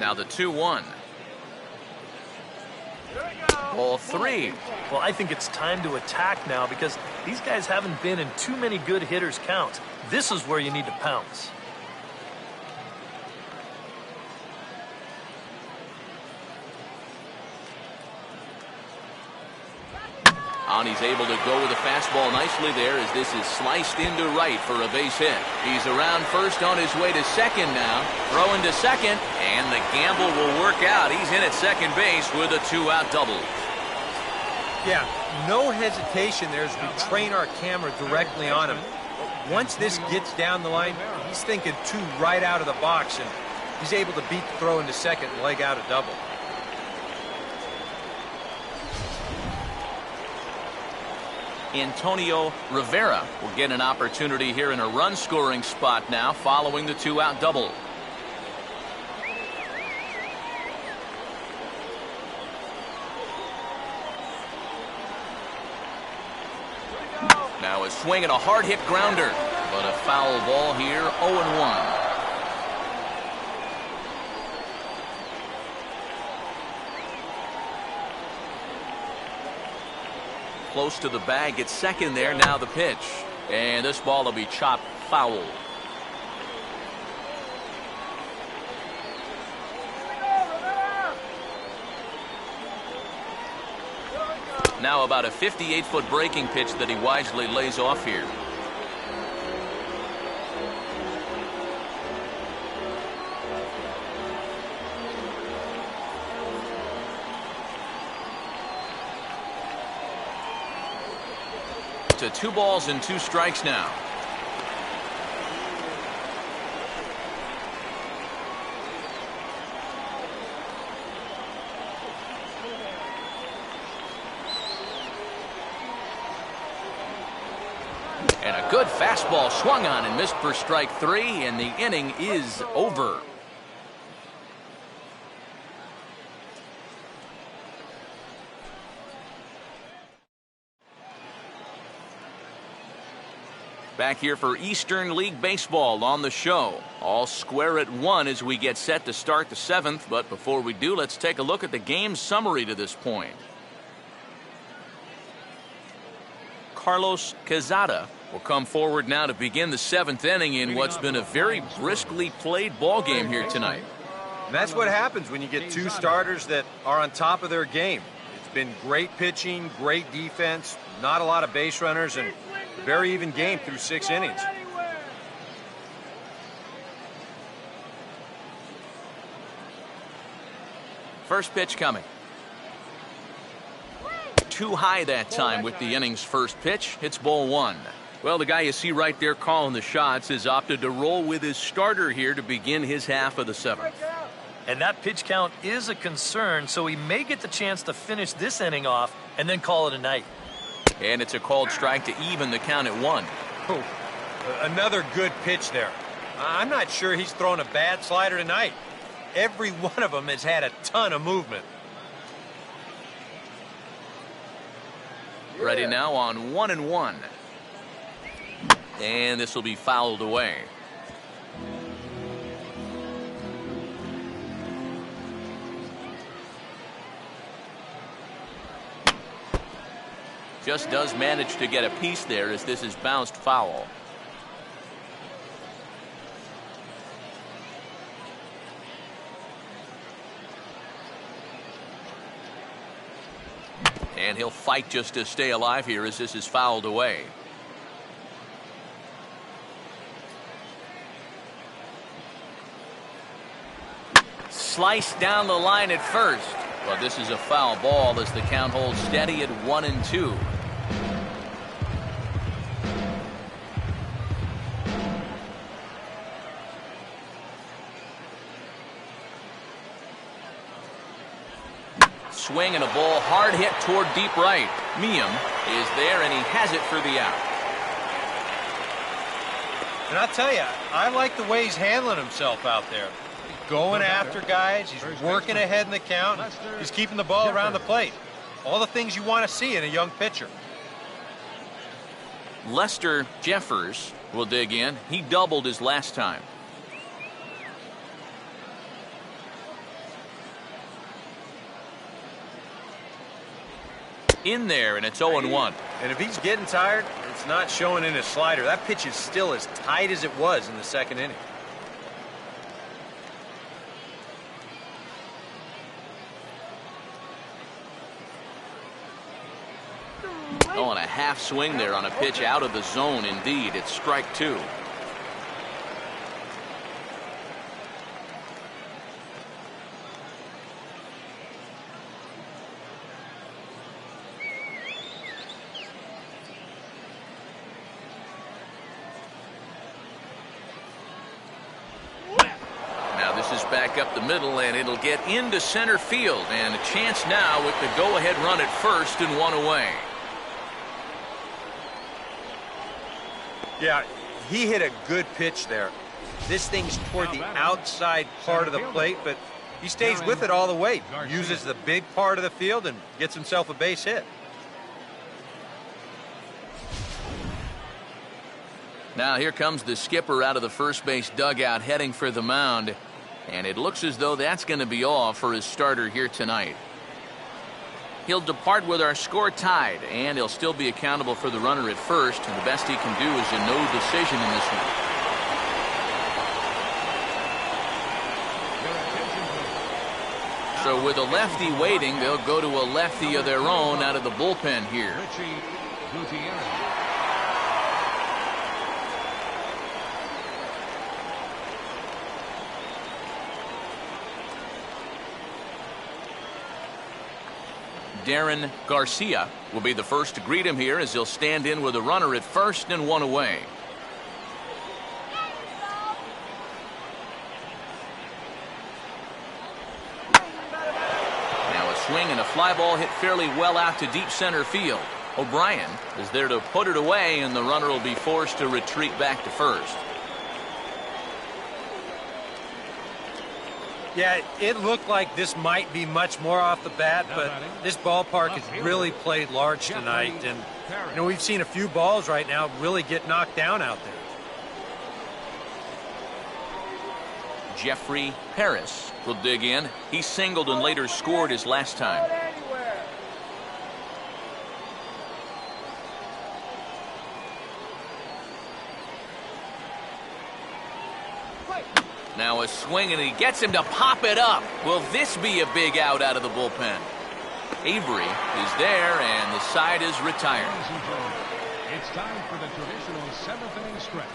Now the 2-1. Ball 3. Well, I think it's time to attack now because these guys haven't been in too many good hitters' counts. This is where you need to pounce. He's able to go with a fastball nicely there as this is sliced into right for a base hit. He's around first on his way to second now. Throwing to second, and the gamble will work out. He's in at second base with a 2-out double. Yeah, no hesitation there as we train our camera directly on him. Once this gets down the line, he's thinking 2 right out of the box, and he's able to beat the throw into second and leg out a double. Antonio Rivera will get an opportunity here in a run-scoring spot now following the 2-out double. Now a swing and a hard-hit grounder, but a foul ball here, 0-1. Close to the bag, it's second there, now the pitch. And this ball will be chopped foul. Now about a 58-foot breaking pitch that he wisely lays off here. To 2 balls and 2 strikes now. And a good fastball swung on and missed for strike 3, and the inning is over. Back here for Eastern League Baseball on the show. All square at 1 as we get set to start the 7th. But before we do, let's take a look at the game summary to this point. Carlos Quezada will come forward now to begin the 7th inning in what's been a very briskly played ball game here tonight. And that's what happens when you get 2 starters that are on top of their game. It's been great pitching, great defense, not a lot of base runners, and very even game through 6 innings. First pitch coming. Too high that time with the inning's first pitch. It's ball 1. Well, the guy you see right there calling the shots has opted to roll with his starter here to begin his half of the 7th. And that pitch count is a concern, so he may get the chance to finish this inning off and then call it a night. And it's a called strike to even the count at 1. Oh, another good pitch there. I'm not sure he's thrown a bad slider tonight. Every one of them has had a ton of movement. Ready now on 1-1. And this will be fouled away. Just does manage to get a piece there as this is bounced foul. And he'll fight just to stay alive here as this is fouled away. Sliced down the line at first. But this is a foul ball as the count holds steady at 1-2. swing and a ball hard hit toward deep right. Meehan is there, and he has it for the out. And I'll tell you, I like the way he's handling himself out there. He's going after guys. He's working ahead in the count. He's keeping the ball around the plate. All the things you want to see in a young pitcher. Lester Jeffers will dig in. He doubled his last time. In there, and it's 0-1. And if he's getting tired, it's not showing in his slider. That pitch is still as tight as it was in the second inning. Oh, and a half swing there on a pitch out of the zone. Indeed, it's strike two. Back up the middle, and it'll get into center field, and a chance now with the go-ahead run at first and one away. Yeah, he hit a good pitch there. This thing's toward the outside part of the plate, but he stays with it all the way, uses the big part of the field, and gets himself a base hit. Now here comes the skipper out of the first base dugout heading for the mound. And it looks as though that's going to be all for his starter here tonight. He'll depart with our score tied, and he'll still be accountable for the runner at first, and the best he can do is a no decision in this one. So with a lefty waiting, they'll go to a lefty of their own out of the bullpen here. Darren Garcia will be the first to greet him here as he'll stand in with a runner at first and one away. Now a swing and a fly ball hit fairly well out to deep center field. O'Brien is there to put it away, and the runner will be forced to retreat back to first. Yeah, it looked like this might be much more off the bat, but this ballpark has really played large tonight. And, you know, we've seen a few balls right now really get knocked down out there. Jeffrey Harris will dig in. He singled and later scored his last time. Now a swing, and he gets him to pop it up. Will this be a big out of the bullpen? Avery is there, and the side is retired. It's time for the traditional seventh inning stretch.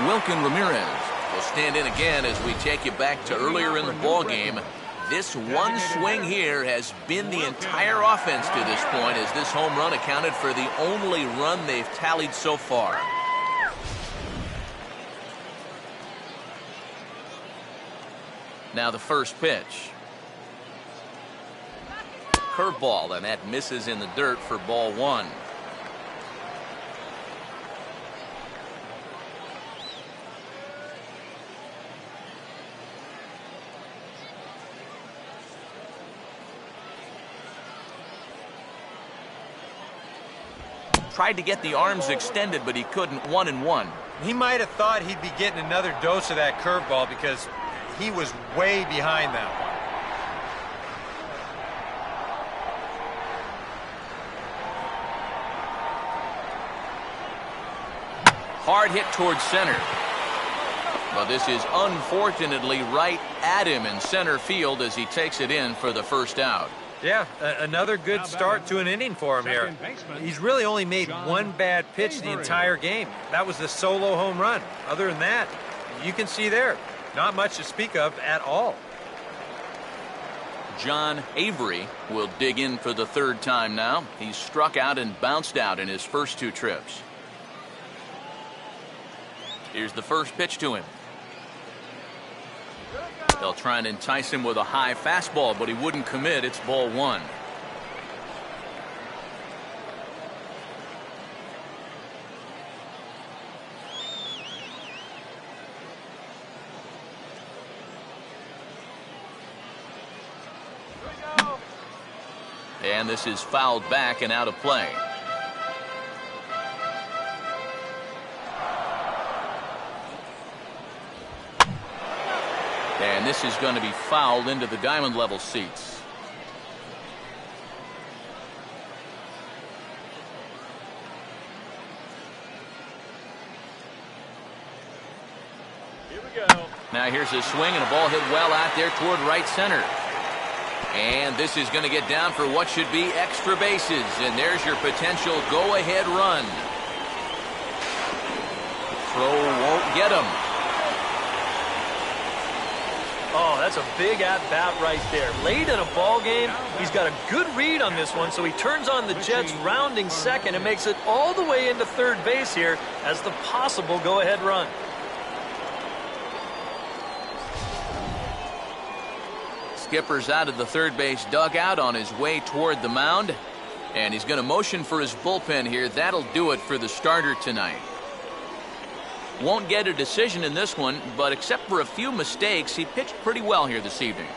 Wilkin Ramirez will stand in again as we take you back to earlier in the ball game. This one swing here has been the entire offense to this point, as this home run accounted for the only run they've tallied so far. Now the first pitch. Curveball, and that misses in the dirt for ball one. Tried to get the arms extended, but he couldn't. 1-1. He might have thought he'd be getting another dose of that curveball because he was way behind that one. Hard hit towards center. But this is unfortunately right at him in center field as he takes it in for the first out. Yeah, another good start to an inning for him here. He's really only made one bad pitch the entire game. That was the solo home run. Other than that, you can see there, not much to speak of at all. John Avery will dig in for the third time now. He's struck out and bounced out in his first two trips. Here's the first pitch to him. They'll try and entice him with a high fastball, but he wouldn't commit. It's ball one. And this is fouled back and out of play. And this is going to be fouled into the diamond level seats. Here we go. Now here's a swing and a ball hit well out there toward right center. And this is going to get down for what should be extra bases. And there's your potential go-ahead run. Throw won't get him. Oh, that's a big at-bat right there. Late in a ball game, he's got a good read on this one, so he turns on the Jets rounding second and makes it all the way into third base here as the possible go-ahead run. Skipper's out of the third base dugout on his way toward the mound. And he's going to motion for his bullpen here. That'll do it for the starter tonight. Won't get a decision in this one, but except for a few mistakes, he pitched pretty well here this evening.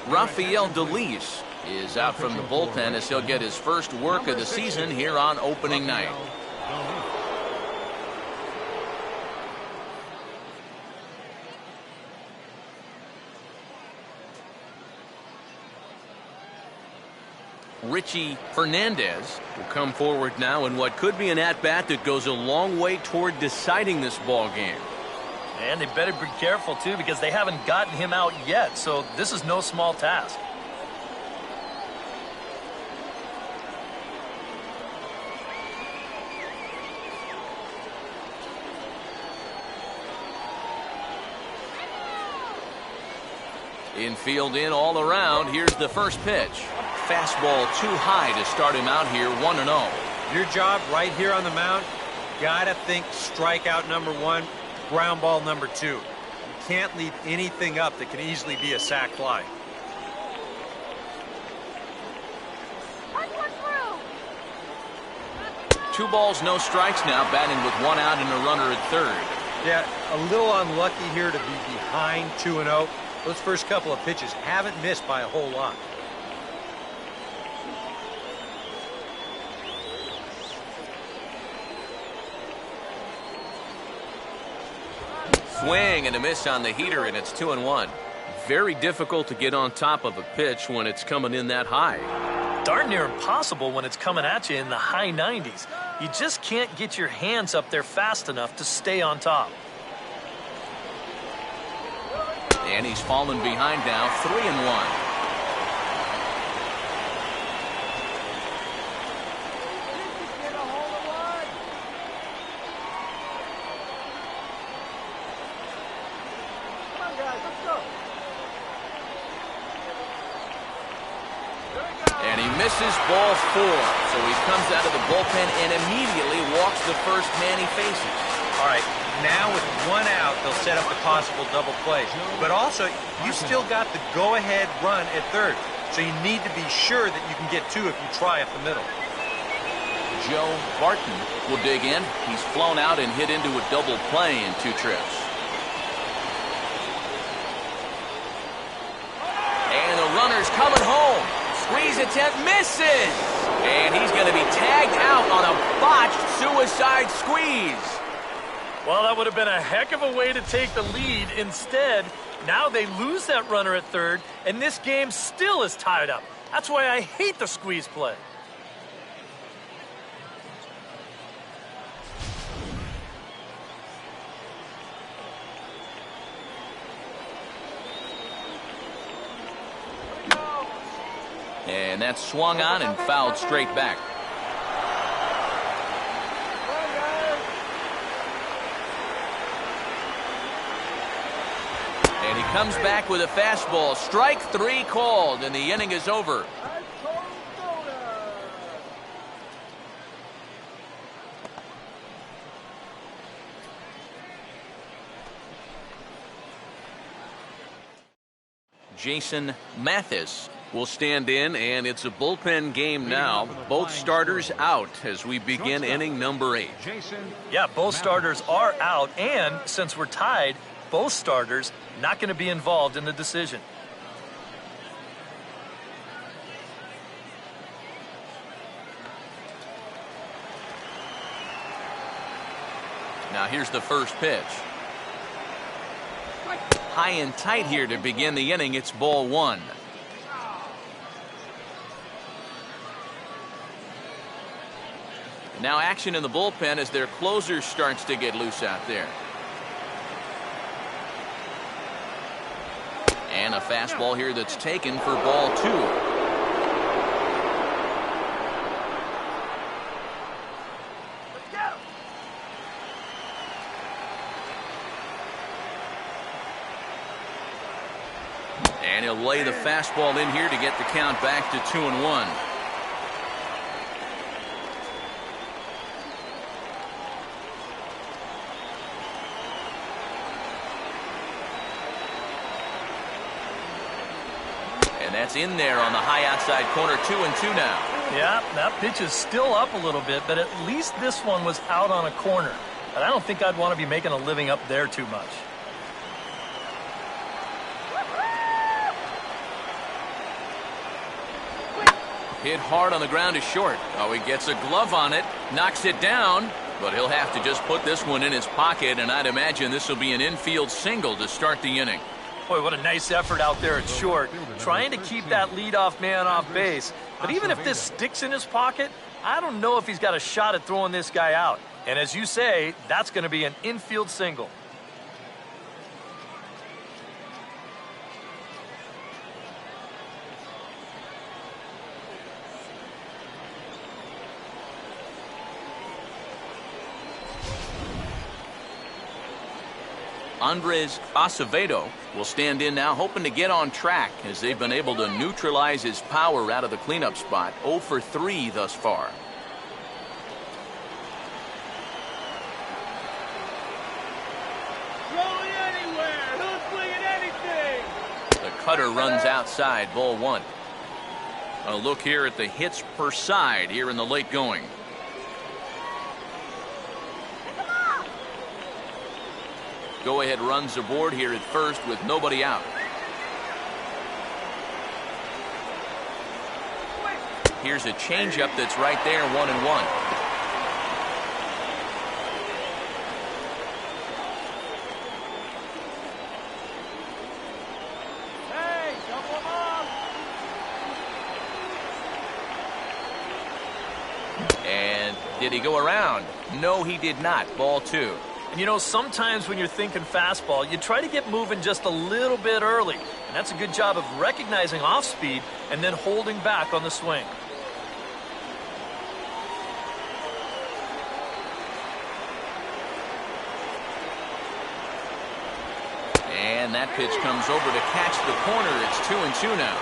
Rafael DeLeese is out from the bullpen as he'll get his first work of the season here on opening night. Richie Fernandez will come forward now in what could be an at-bat that goes a long way toward deciding this ball game. And they better be careful, too, because they haven't gotten him out yet, so this is no small task. Infield in all around. Here's the first pitch. Fastball too high to start him out here 1-0. Your job right here on the mound, gotta think strikeout number one, ground ball number two. You can't leave anything up that can easily be a sac fly. Two balls, no strikes now, batting with one out and a runner at third. Yeah, a little unlucky here to be behind 2-0. Those first couple of pitches haven't missed by a whole lot. Swing and a miss on the heater, and it's 2-1. Very difficult to get on top of a pitch when it's coming in that high. Darn near impossible when it's coming at you in the high 90s. You just can't get your hands up there fast enough to stay on top. And he's fallen behind now, 3-1. And he misses ball four. So he comes out of the bullpen and immediately walks the first man he faces. All right, now with one out, they'll set up the possible double play. But also, you still got the go-ahead run at third. So you need to be sure that you can get two if you try up the middle. Joe Barton will dig in. He's flown out and hit into a double play in two trips. And the runner's coming home. Squeeze attempt misses. And he's going to be tagged out on a botched suicide squeeze. Well, that would have been a heck of a way to take the lead. Instead, now they lose that runner at third, and this game still is tied up. That's why I hate the squeeze play. And that's swung on and fouled straight back. And he comes back with a fastball. Strike three called, and the inning is over. Jason Mathis will stand in, and it's a bullpen game now. Both starters out as we begin inning number 8. Yeah, both starters are out, and since we're tied, both starters not going to be involved in the decision. Now here's the first pitch. High and tight here to begin the inning. It's ball 1. Now action in the bullpen as their closer starts to get loose out there. And a fastball here that's taken for ball 2. And he'll lay the fastball in here to get the count back to 2-1. And that's in there on the high outside corner. 2-2 now. Yeah, that pitch is still up a little bit, but at least this one was out on a corner. But I don't think I'd want to be making a living up there too much. Hit hard on the ground is short. Oh, he gets a glove on it, knocks it down, but he'll have to just put this one in his pocket, and I'd imagine this will be an infield single to start the inning. Boy, what a nice effort out there at short, trying to keep that leadoff man off base. But even if this sticks in his pocket, I don't know if he's got a shot at throwing this guy out. And as you say, that's going to be an infield single. Andres Acevedo will stand in now, hoping to get on track as they've been able to neutralize his power out of the cleanup spot. 0 for 3 thus far. Throw it anywhere. Who's swinging anything? The cutter runs outside, ball 1. A look here at the hits per side here in the late going. Go-ahead runs aboard here at first with nobody out. Here's a changeup that's right there, 1-1. Hey, double him up. And did he go around? No, he did not. Ball 2. And you know, sometimes when you're thinking fastball, you try to get moving just a little bit early. And that's a good job of recognizing off speed and then holding back on the swing. And that pitch comes over to catch the corner. It's 2-2 now.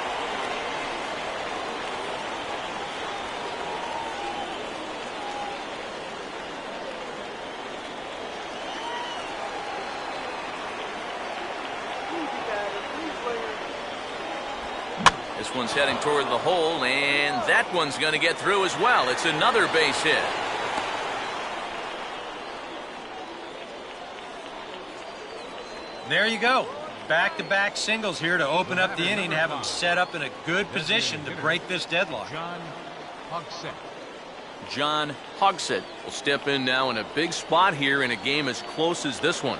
This one's heading toward the hole, and that one's going to get through as well. It's another base hit. There you go. Back-to-back singles here to open up the inning, have them set up in a good position to break this deadlock. John Hogsett will step in now in a big spot here in a game as close as this one.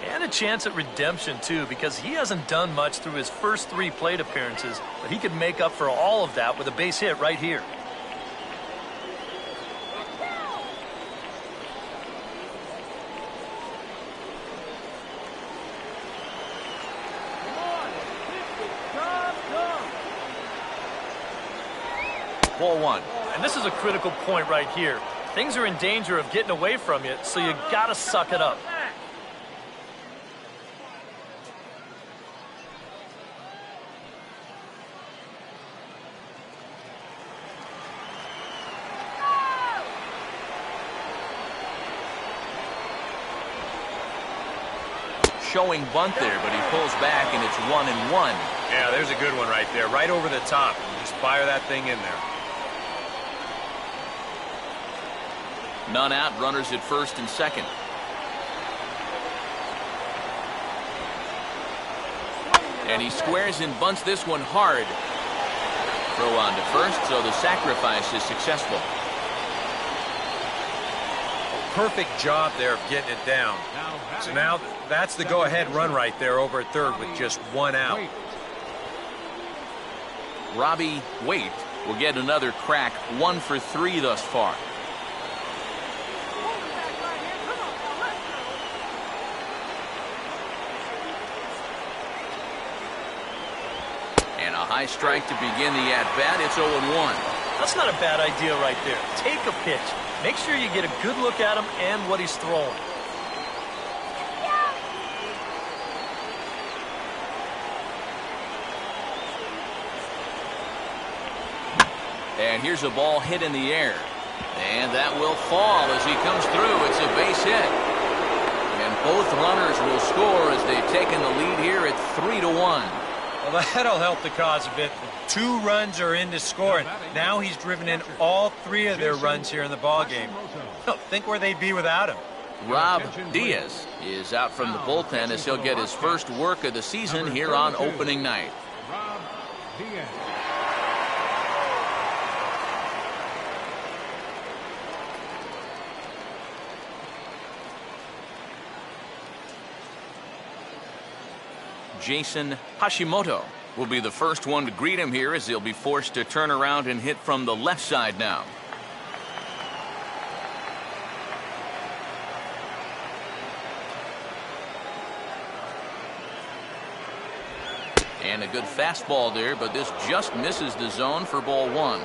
And a chance at redemption, too, because he hasn't done much through his first 3 plate appearances, but he could make up for all of that with a base hit right here. Ball 1. And this is a critical point right here. Things are in danger of getting away from you, so you got to suck it up. Showing bunt there, but he pulls back, and it's 1-1. Yeah, there's a good one right there, right over the top. Just fire that thing in there. None out, runners at first and second. And he squares and bunts this one hard. Throw on to first, so the sacrifice is successful. Perfect job there of getting it down. So now that's the go-ahead run right there over at third with just one out. Robbie Waite will get another crack, 1 for 3 thus far. And a high strike to begin the at-bat. It's 0-1. That's not a bad idea right there. Take a pitch. Make sure you get a good look at him and what he's throwing. And here's a ball hit in the air. And that will fall as he comes through. It's a base hit. And both runners will score as they've taken the lead here at 3-1. Well, that'll help the cause a bit. 2 runs are in to score, and now he's driven in all 3 of their runs here in the ballgame. Think where they'd be without him. Rob Diaz is out from the bullpen as he'll get his first work of the season here on opening night. Rob Diaz. Jason Hashimoto will be the first one to greet him here as he'll be forced to turn around and hit from the left side now. And a good fastball there, but this just misses the zone for ball 1.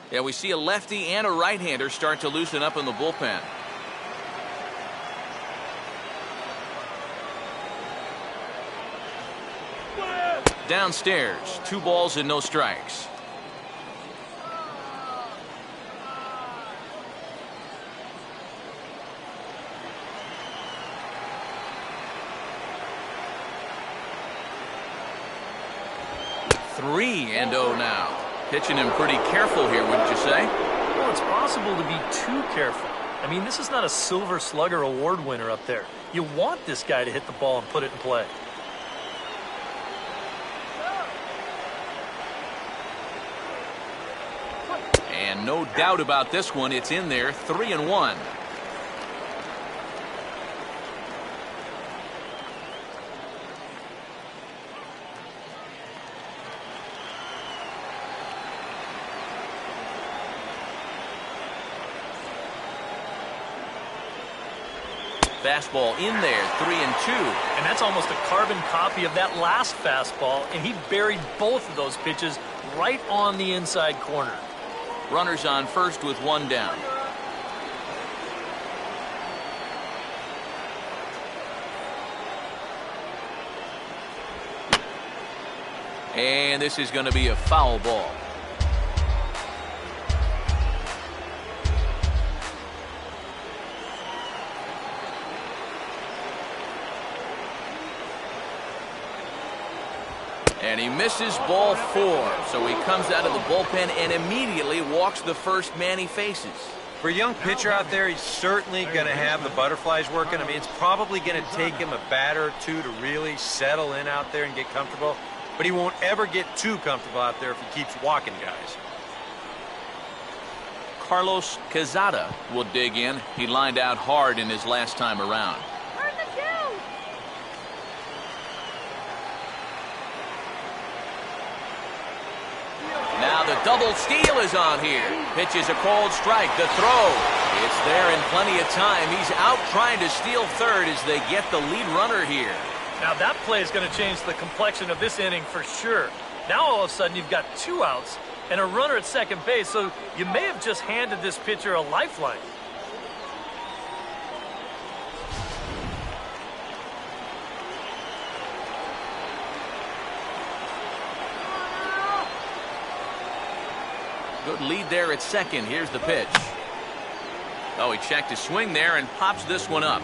Yeah, we see a lefty and a right-hander start to loosen up in the bullpen. Downstairs, 2 balls and no strikes. Three and 0 now. Pitching him pretty careful here, wouldn't you say? Well, it's possible to be too careful. I mean, this is not a Silver Slugger award winner up there. You want this guy to hit the ball and put it in play. And no doubt about this one, it's in there, 3-1. Fastball in there, 3-2. And that's almost a carbon copy of that last fastball, and he buried both of those pitches right on the inside corner. Runners on first with 1 down. And this is going to be a foul ball. And he misses ball 4, so he comes out of the bullpen and immediately walks the first man he faces. For a young pitcher out there, he's certainly going to have the butterflies working. I mean, it's probably going to take him a batter or 2 to really settle in out there and get comfortable. But he won't ever get too comfortable out there if he keeps walking guys. Carlos Quezada will dig in. He lined out hard in his last time around. Now the double steal is on here. Pitch is a cold strike. The throw. It's there in plenty of time. He's out trying to steal third as they get the lead runner here. Now that play is going to change the complexion of this inning for sure. Now all of a sudden you've got 2 outs and a runner at second base, so you may have just handed this pitcher a lifeline. Good lead there at second. Here's the pitch. Oh, he checked his swing there and pops this one up.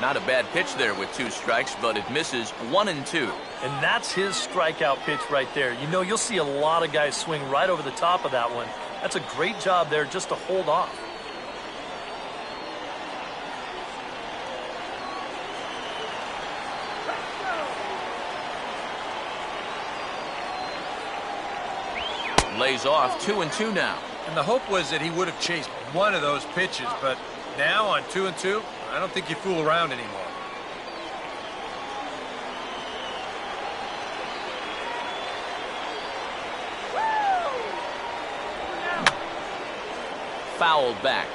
Not a bad pitch there with 2 strikes, but it misses 1-2. And that's his strikeout pitch right there. You know, you'll see a lot of guys swing right over the top of that one. That's a great job there just to hold off. Lays off 2-2 now. And the hope was that he would have chased one of those pitches, but now on 2-2, I don't think you fool around anymore. Fouled back.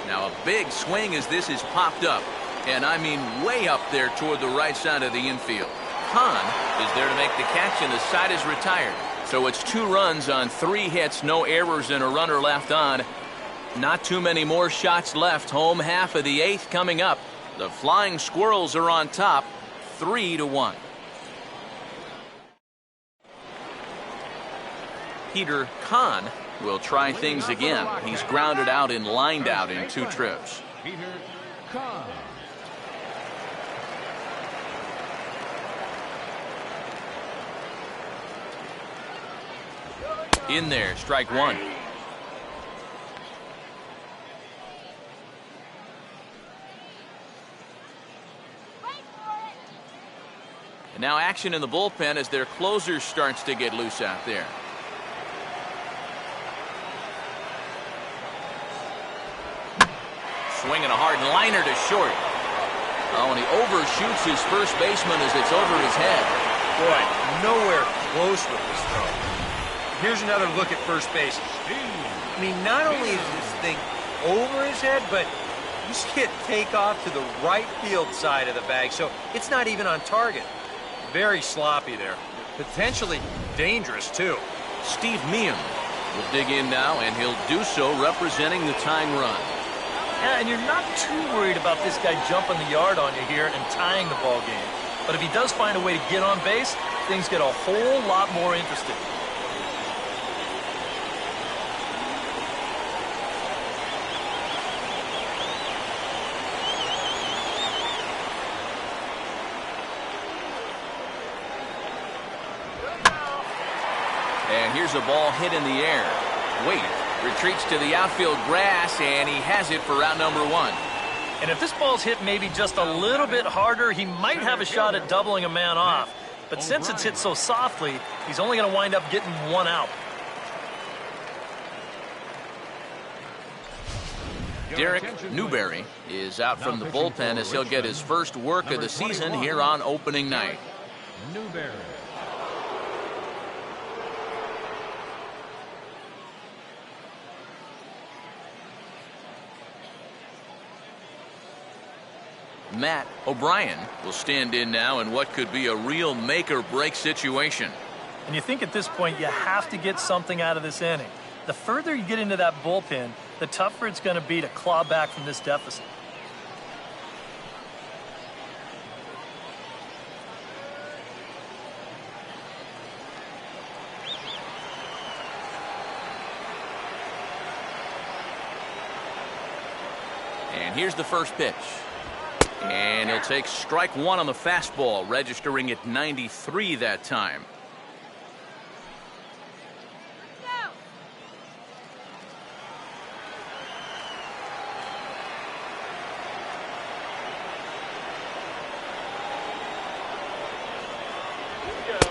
Now a big swing as this is popped up. And I mean way up there toward the right side of the infield. Hahn is there to make the catch, and the side is retired. So it's 2 runs on 3 hits, no errors, and a runner left on. Not too many more shots left. Home half of the 8th coming up. The Flying Squirrels are on top, 3-1. Peter Kahn will try things again. He's grounded out and lined out in 2 trips. Peter Kahn. In there, strike 1. And now action in the bullpen as their closer starts to get loose out there. Swinging a hard liner to short. Oh, and he overshoots his first baseman as it's over his head. Boy, nowhere close with this throw. Here's another look at first base. I mean, not only is this thing over his head, but you see it take off to the right field side of the bag, so it's not even on target. Very sloppy there. Potentially dangerous, too. Steve Meehan will dig in now, and he'll do so representing the tying run. Yeah, and you're not too worried about this guy jumping the yard on you here and tying the ball game. But if he does find a way to get on base, things get a whole lot more interesting. And here's a ball hit in the air. Wade retreats to the outfield grass, and he has it for out number 1. And if this ball's hit maybe just a little bit harder, he might have a shot at doubling a man off. But since it's hit so softly, he's only going to wind up getting 1 out. Derek Newberry is out from the bullpen as he'll get his first work of the season here on opening night. Newberry. Matt O'Brien will stand in now in what could be a real make-or-break situation. And you think at this point you have to get something out of this inning. The further you get into that bullpen, the tougher it's going to be to claw back from this deficit. And here's the first pitch. And he'll take strike 1 on the fastball, registering at 93 that time.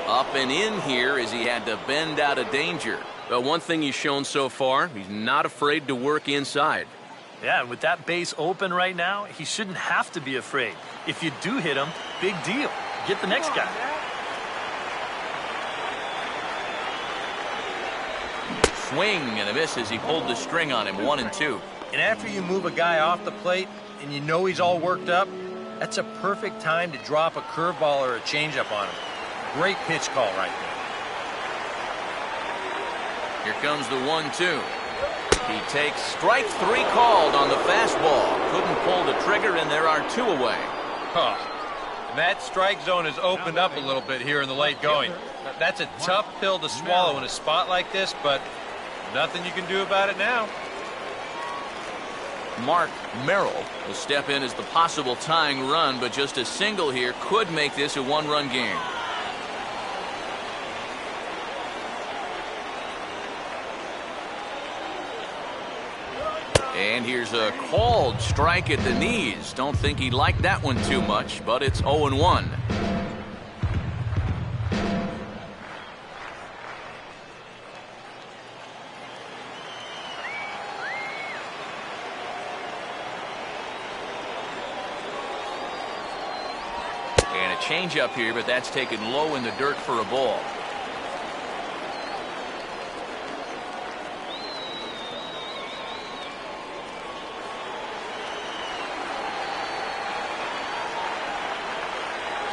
Up and in here as he had to bend out of danger. But one thing he's shown so far, he's not afraid to work inside. Yeah, and with that base open right now, he shouldn't have to be afraid. If you do hit him, big deal. Get the next guy. Swing and a miss as he pulled the string on him, 1-2. And after you move a guy off the plate and you know he's all worked up, that's a perfect time to drop a curveball or a changeup on him. Great pitch call right there. Here comes the 1-2. He takes strike 3 called on the fastball. Couldn't pull the trigger, and there are 2 away. Huh. And that strike zone has opened up a little bit here in the late going. That's a tough pill to swallow in a spot like this, but nothing you can do about it now. Mark Merrill will step in as the possible tying run, but just a single here could make this a one-run game. And here's a called strike at the knees. Don't think he liked that one too much, but it's 0-1. And a changeup here, but that's taken low in the dirt for a ball.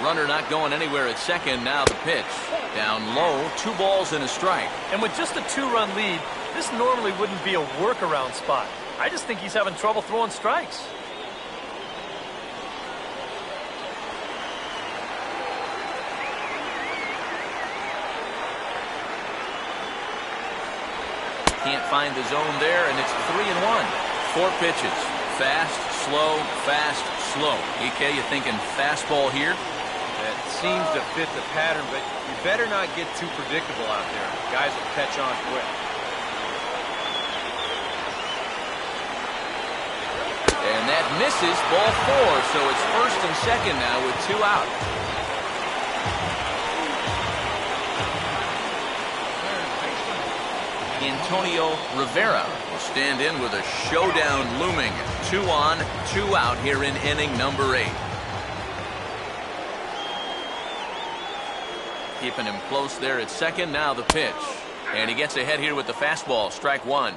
Runner not going anywhere at second. Now the pitch. Down low, 2 balls and a strike. And with just a 2-run lead, this normally wouldn't be a workaround spot. I just think he's having trouble throwing strikes. Can't find the zone there, and it's 3-1. 4 pitches. Fast, slow, fast, slow. EK, you thinking fastball here? That seems to fit the pattern, but you better not get too predictable out there. Guys will catch on quick. And that misses, ball 4, so it's first and second now with 2 out. Antonio Rivera will stand in with a showdown looming. 2 on, 2 out here in inning number 8. Keeping him close there at second. Now the pitch. And he gets ahead here with the fastball. Strike 1.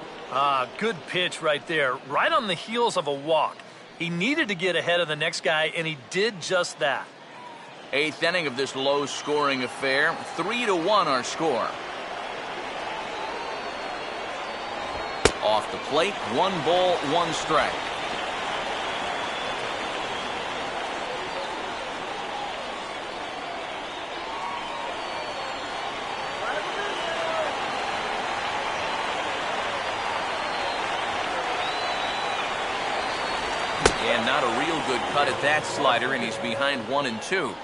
Good pitch right there. Right on the heels of a walk. He needed to get ahead of the next guy, and he did just that. 8th inning of this low-scoring affair. 3-1 our score. Off the plate, 1 ball, 1 strike. And not a real good cut at that slider, and he's behind 1-2.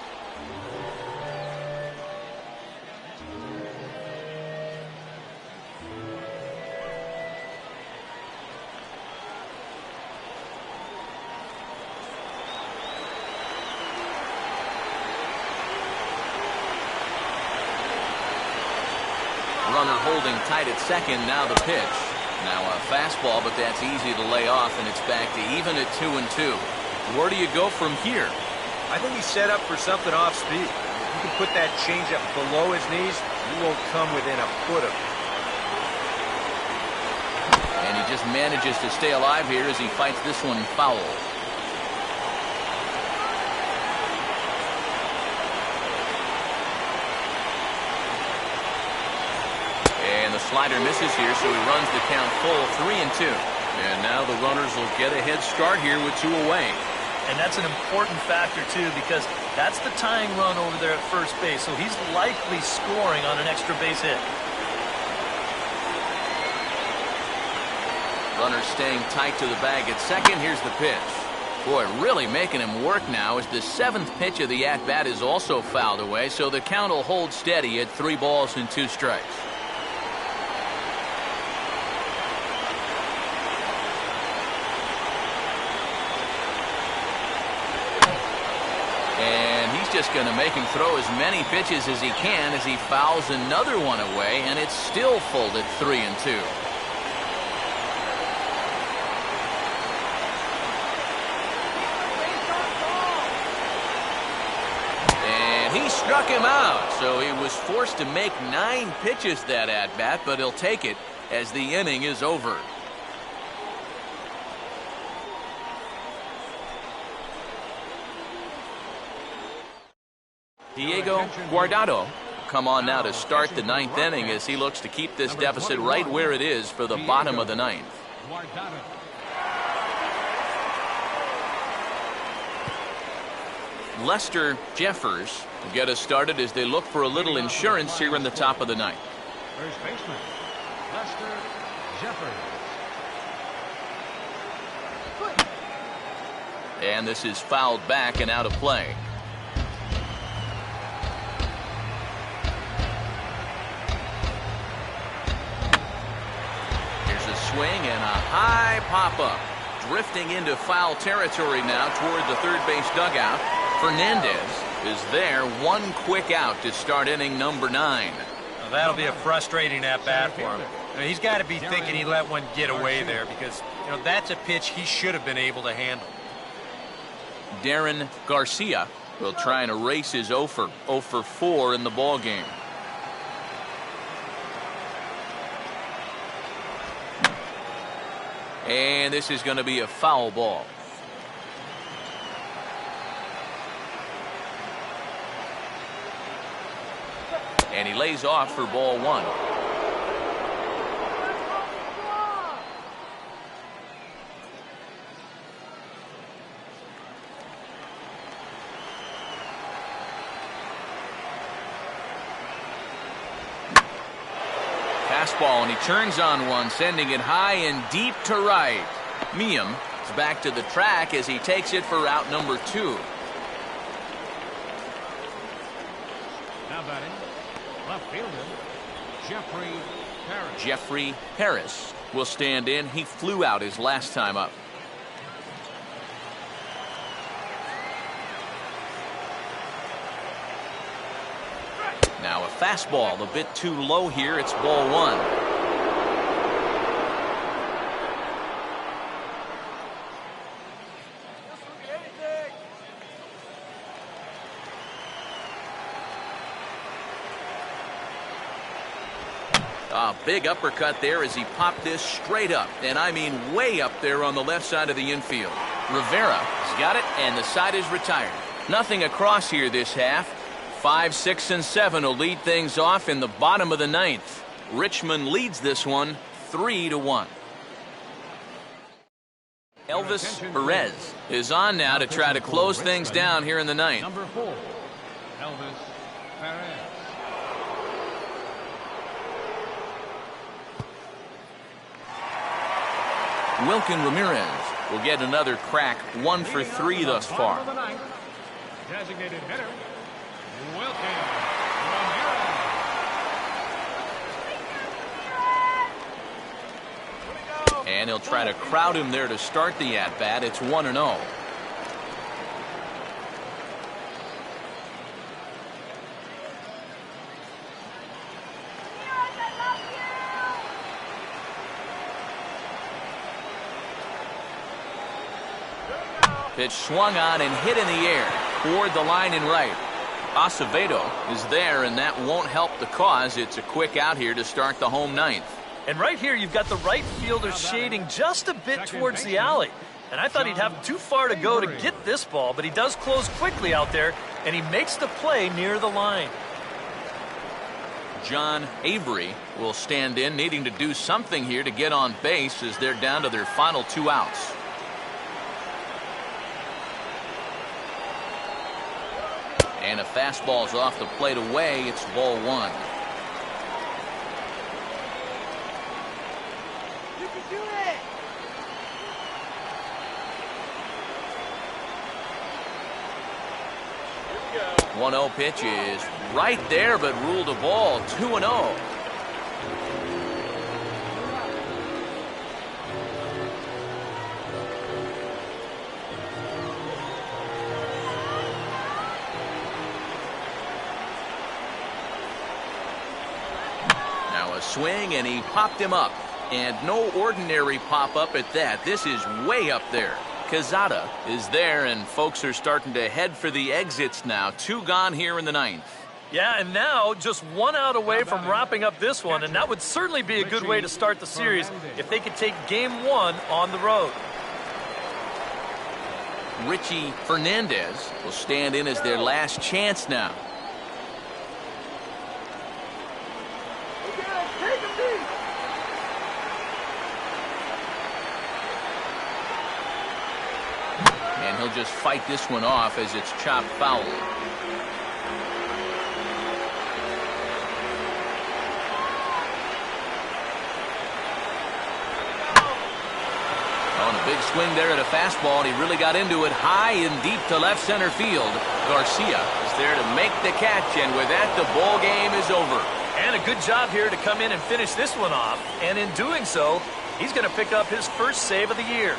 Runner holding tight at second. Now the pitch. Now a fastball, but that's easy to lay off, and it's back to even at 2-2. Where do you go from here? I think he's set up for something off speed. If you can put that changeup below his knees, you won't come within a foot of it. And he just manages to stay alive here as he fights this one foul. And the slider misses here, so he runs the count full, 3-2. And now the runners will get a head start here with 2 away. And that's an important factor, too, because that's the tying run over there at first base, so he's likely scoring on an extra base hit. Runner staying tight to the bag at second. Here's the pitch. Boy, really making him work now as the 7th pitch of the at-bat is also fouled away, so the count will hold steady at 3 balls and 2 strikes. Just going to make him throw as many pitches as he can as he fouls another one away, and it's still full at 3-2. And he struck him out, so he was forced to make 9 pitches that at bat, but he'll take it as the inning is over. Diego Guardado come on now to start the 9th inning as he looks to keep this deficit right where it is for the bottom of the 9th. Lester Jeffers will get us started as they look for a little insurance here in the top of the ninth. First baseman, Lester Jeffers. And this is fouled back and out of play. Here's a swing and a high pop-up. Drifting into foul territory now toward the third base dugout. Fernandez is there. One quick out to start inning number 9. Well, that'll be a frustrating at-bat for him. I mean, he's got to be thinking he let one get away there because, that's a pitch he should have been able to handle. Darren Garcia will try and erase his 0 for 4 in the ball game. And this is going to be a foul ball. And he lays off for ball 1. Fastball, and he turns on one, sending it high and deep to right. Meehan is back to the track as he takes it for out number 2. Now batting, left fielder, Jeffrey Harris will stand in. He flew out his last time up. Now a fastball a bit too low here. It's ball 1. A big uppercut there as he popped this straight up, and I mean way up there on the left side of the infield. Rivera has got it, and the side is retired. Nothing across here this half. 5, 6, and 7 will lead things off in the bottom of the 9th. Richmond leads this one 3-1. Elvis Perez is on now to try to close things down here in the 9th. Number 4, Elvis Perez. Wilkin Ramirez will get another crack. 1 for 3 thus far. Designated hitter, Wilkin Ramirez. And he'll try to crowd him there to start the at-bat. It's 1-0. Pitch swung on and hit in the air toward the line and right. Acevedo is there, and that won't help the cause. It's a quick out here to start the home 9th. And right here, you've got the right fielder shading just a bit towards the alley. And I thought he'd have too far to go to get this ball, but he does close quickly out there, and he makes the play near the line. John Avery will stand in, needing to do something here to get on base as they're down to their final 2 outs. And a fastball's off the plate away. It's ball 1. You can do it. 1-0 pitch is right there, but ruled a ball. 2-0. Swing, and he popped him up, and no ordinary pop-up at that. This is way up there. Quezada is there, and folks are starting to head for the exits now. 2 gone here in the 9th. Yeah, and now just 1 out away from wrapping up this one, and that would certainly be a good way to start the series if they could take game 1 on the road. Richie Fernandez will stand in as their last chance now. And he'll just fight this one off as it's chopped foul. Big swing there at a fastball, and he really got into it high and deep to left center field. Garcia is there to make the catch, and with that, the ball game is over. And a good job here to come in and finish this one off. And in doing so, he's going to pick up his first save of the year.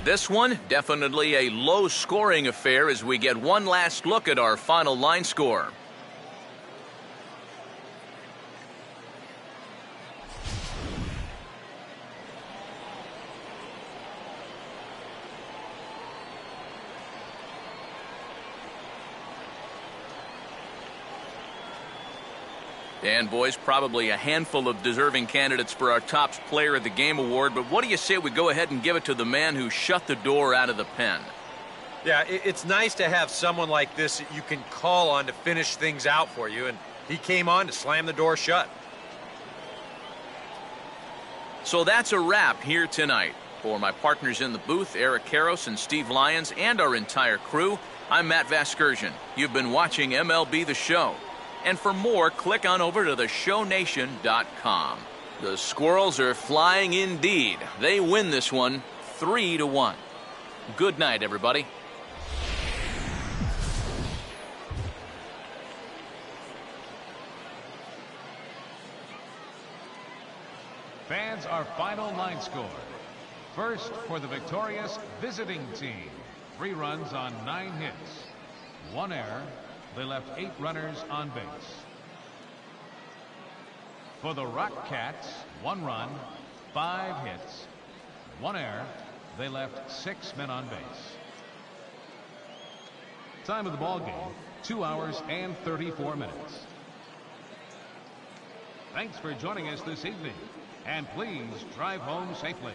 This one, definitely a low-scoring affair as we get one last look at our final line score. And boys, probably a handful of deserving candidates for our top player of the game award, but what do you say we go ahead and give it to the man who shut the door out of the pen? Yeah, it's nice to have someone like this that you can call on to finish things out for you, and he came on to slam the door shut. So that's a wrap here tonight. For my partners in the booth, Eric Karros and Steve Lyons, and our entire crew, I'm Matt Vasgersian. You've been watching MLB The Show. And for more, click on over to theshownation.com. The Squirrels are flying indeed. They win this one 3-1. Good night, everybody. Fans, our final line score. First for the victorious visiting team. 3 runs on 9 hits. 1 error. They left 8 runners on base. For the Rock Cats, 1 run, 5 hits, 1 error. They left 6 men on base. Time of the ball game, 2 hours and 34 minutes. Thanks for joining us this evening, and please drive home safely.